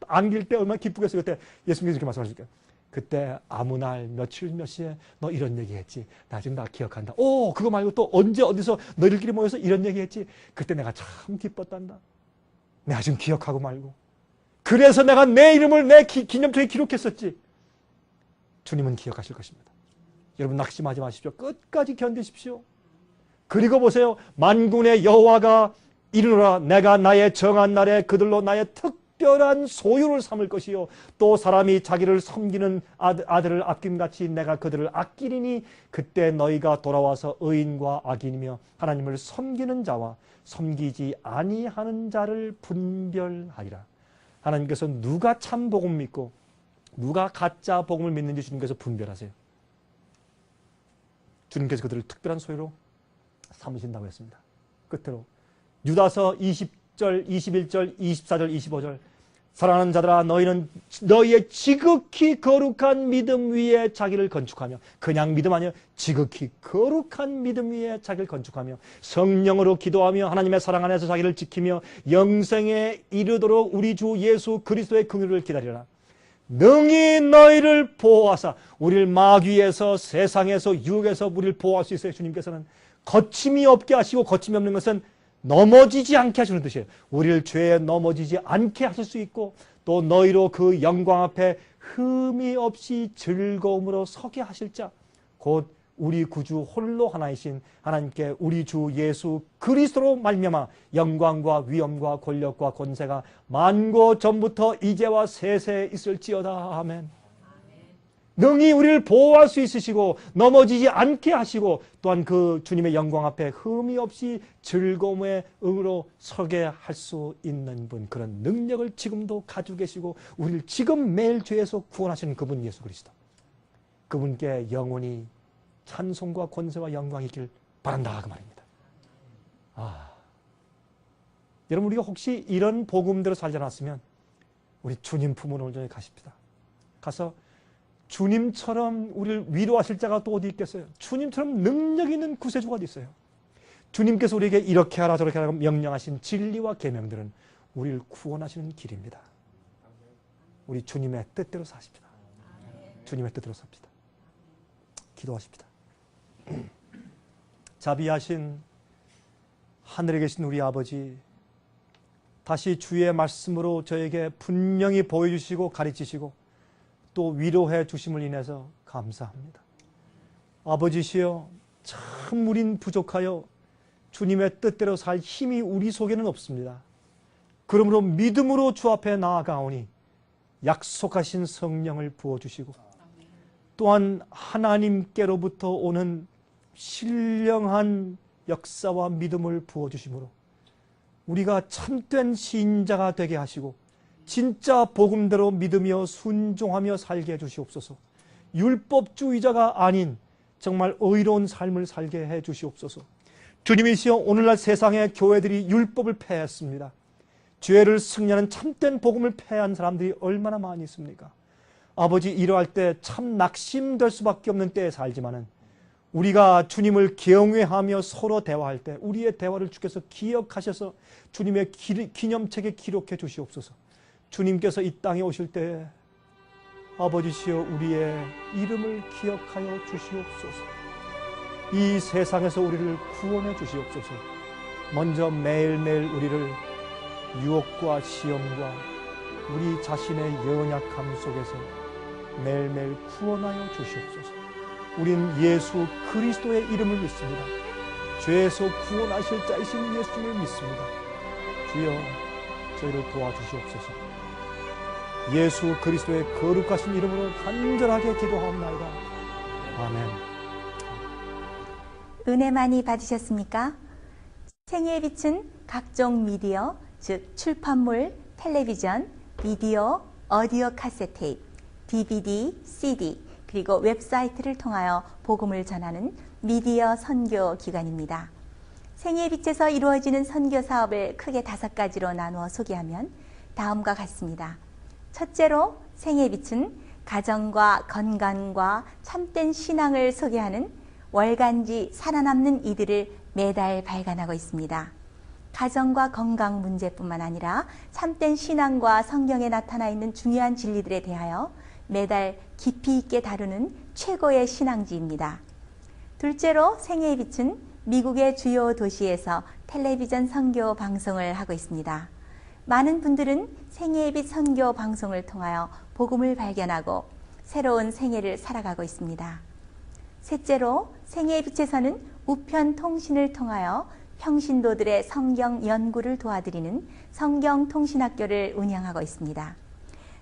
안길 때 얼마나 기쁘겠어요. 그때 예수님께서 이렇게 말씀하실게요. 그때 아무 날 며칠 몇 시에 너 이런 얘기했지. 나 지금 다 기억한다. 그거 말고 또 언제 어디서 너희들끼리 모여서 이런 얘기했지. 그때 내가 참 기뻤단다. 내가 지금 기억하고 말고. 그래서 내가 내 이름을 내 기념책에 기록했었지. 주님은 기억하실 것입니다. 여러분 낙심하지 마십시오. 끝까지 견디십시오. 그리고 보세요. 만군의 여호와가 이르노라. 내가 나의 정한 날에 그들로 나의 특별한 소유를 삼을 것이요 또 사람이 자기를 섬기는 아들을 아낌같이 내가 그들을 아끼리니 그때 너희가 돌아와서 의인과 악인이며 하나님을 섬기는 자와 섬기지 아니하는 자를 분별하리라. 하나님께서 누가 참 복음 믿고 누가 가짜 복음을 믿는지 주님께서 분별하세요. 주님께서 그들을 특별한 소유로 삼으신다고 했습니다. 끝으로 유다서 20절, 21절, 24절, 25절 사랑하는 자들아 너희는 너희의 지극히 거룩한 믿음 위에 자기를 건축하며, 그냥 믿음 아니에요. 지극히 거룩한 믿음 위에 자기를 건축하며 성령으로 기도하며 하나님의 사랑 안에서 자기를 지키며 영생에 이르도록 우리 주 예수 그리스도의 긍휼을 기다리라. 능히 너희를 보호하사, 우리를 마귀에서 세상에서 유혹에서 우리를 보호할 수 있어요. 주님께서는 거침이 없게 하시고, 거침이 없는 것은 넘어지지 않게 하시는 뜻이에요. 우리를 죄에 넘어지지 않게 하실 수 있고, 또 너희로 그 영광 앞에 흠이 없이 즐거움으로 서게 하실 자, 곧 우리 구주 홀로 하나이신 하나님께 우리 주 예수 그리스도로 말미암아 영광과 위엄과 권력과 권세가 만고 전부터 이제와 세세 있을지어다. 아멘. 능히 우리를 보호할 수 있으시고 넘어지지 않게 하시고, 또한 그 주님의 영광 앞에 흠이 없이 즐거움의 응으로 서게 할 수 있는 분, 그런 능력을 지금도 가지고 계시고 우리를 지금 매일 죄에서 구원하시는 그분 예수 그리스도, 그분께 영원히 찬송과 권세와 영광이 있길 바란다 그 말입니다. 여러분, 우리가 혹시 이런 복음대로 살지 않았으면 우리 주님 품으로 오늘 가십시다. 가서 주님처럼 우리를 위로하실 자가 또 어디 있겠어요? 주님처럼 능력 있는 구세주가 어디 있어요? 주님께서 우리에게 이렇게 하라 저렇게 하라 명령하신 진리와 계명들은 우리를 구원하시는 길입니다. 우리 주님의 뜻대로 사십시다. 주님의 뜻대로 삽시다. 기도하십시다. 자비하신 하늘에 계신 우리 아버지, 다시 주의 말씀으로 저에게 분명히 보여주시고 가르치시고 또 위로해 주심을 인해서 감사합니다. 아버지시여, 참 우린 부족하여 주님의 뜻대로 살 힘이 우리 속에는 없습니다. 그러므로 믿음으로 주 앞에 나아가오니 약속하신 성령을 부어주시고 또한 하나님께로부터 오는 신령한 역사와 믿음을 부어주심으로 우리가 참된 신자가 되게 하시고 진짜 복음대로 믿으며 순종하며 살게 해주시옵소서. 율법주의자가 아닌 정말 의로운 삶을 살게 해주시옵소서. 주님이시여, 오늘날 세상의 교회들이 율법을 폐했습니다. 죄를 승리하는 참된 복음을 폐한 사람들이 얼마나 많이 있습니까? 아버지, 이러할 때 참 낙심될 수밖에 없는 때에 살지만은 우리가 주님을 경외하며 서로 대화할 때 우리의 대화를 주께서 기억하셔서 주님의 기념책에 기록해 주시옵소서. 주님께서 이 땅에 오실 때 아버지시여, 우리의 이름을 기억하여 주시옵소서. 이 세상에서 우리를 구원해 주시옵소서. 먼저 매일매일 우리를 유혹과 시험과 우리 자신의 연약함 속에서 매일매일 구원하여 주시옵소서. 우린 예수 그리스도의 이름을 믿습니다. 죄에서 구원하실 자이신 예수님을 믿습니다. 주여, 저희를 도와주시옵소서. 예수 그리스도의 거룩하신 이름으로 간절하게 기도하옵나이다. 아멘. 은혜 많이 받으셨습니까? 생애의 빛은 각종 미디어, 즉 출판물, 텔레비전, 비디오, 오디오 카세트 테이프, DVD, CD, 그리고 웹사이트를 통하여 복음을 전하는 미디어 선교 기관입니다. 생애의 빛에서 이루어지는 선교 사업을 크게 5가지로 나누어 소개하면 다음과 같습니다. 첫째로 생애의 빛은 가정과 건강과 참된 신앙을 소개하는 월간지 살아남는 이들을 매달 발간하고 있습니다. 가정과 건강 문제뿐만 아니라 참된 신앙과 성경에 나타나 있는 중요한 진리들에 대하여 매달 깊이 있게 다루는 최고의 신앙지입니다. 둘째로 생애의 빛은 미국의 주요 도시에서 텔레비전 선교 방송을 하고 있습니다. 많은 분들은 생애의 빛 선교 방송을 통하여 복음을 발견하고 새로운 생애를 살아가고 있습니다. 셋째로 생애의 빛에서는 우편 통신을 통하여 평신도들의 성경 연구를 도와드리는 성경통신학교를 운영하고 있습니다.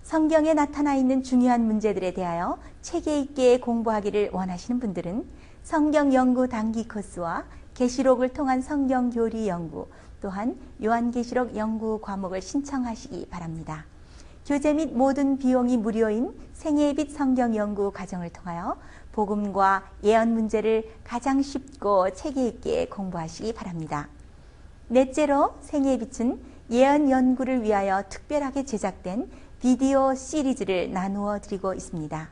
성경에 나타나 있는 중요한 문제들에 대하여 체계 있게 공부하기를 원하시는 분들은 성경 연구 단기 코스와 계시록을 통한 성경 교리 연구, 또한 요한계시록 연구 과목을 신청하시기 바랍니다. 교재 및 모든 비용이 무료인 생애의 빛 성경 연구 과정을 통하여 복음과 예언 문제를 가장 쉽고 체계 있게 공부하시기 바랍니다. 넷째로 생애의 빛은 예언 연구를 위하여 특별하게 제작된 비디오 시리즈를 나누어 드리고 있습니다.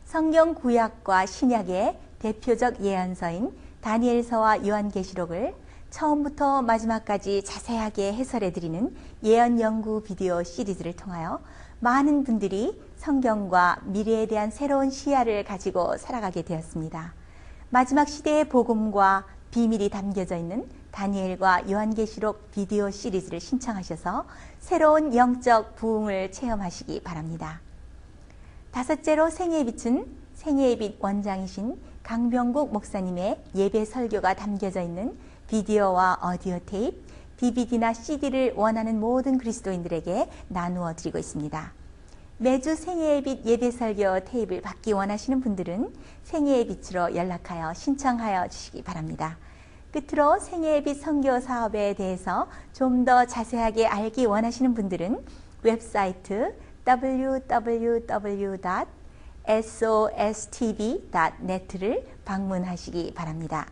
성경 구약과 신약의 대표적 예언서인 다니엘서와 요한계시록을 처음부터 마지막까지 자세하게 해설해 드리는 예언 연구 비디오 시리즈를 통하여 많은 분들이 성경과 미래에 대한 새로운 시야를 가지고 살아가게 되었습니다. 마지막 시대의 복음과 비밀이 담겨져 있는 다니엘과 요한계시록 비디오 시리즈를 신청하셔서 새로운 영적 부흥을 체험하시기 바랍니다. 다섯째로 생애의 빛은 생애의 빛 원장이신 강병국 목사님의 예배 설교가 담겨져 있는 비디오와 오디오 테이프, DVD나 CD를 원하는 모든 그리스도인들에게 나누어 드리고 있습니다. 매주 생애의 빛 예배 설교 테이프를 받기 원하시는 분들은 생애의 빛으로 연락하여 신청하여 주시기 바랍니다. 끝으로 생애의 빛 선교 사업에 대해서 좀 더 자세하게 알기 원하시는 분들은 웹사이트 www.sostv.net를 방문하시기 바랍니다.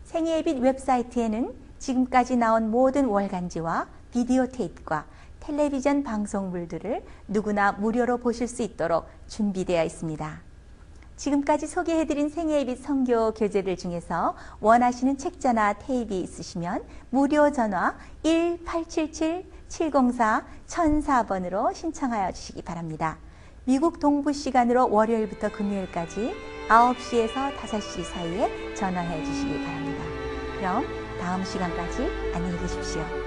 생애의 빛 웹사이트에는 지금까지 나온 모든 월간지와 비디오 테이프과 텔레비전 방송물들을 누구나 무료로 보실 수 있도록 준비되어 있습니다. 지금까지 소개해드린 생애의 빛 선교 교재들 중에서 원하시는 책자나 테이프 있으시면 무료 전화 1877-704-1004번으로 신청하여 주시기 바랍니다. 미국 동부 시간으로 월요일부터 금요일까지 9시에서 5시 사이에 전화해 주시기 바랍니다. 그럼 다음 시간까지 안녕히 계십시오.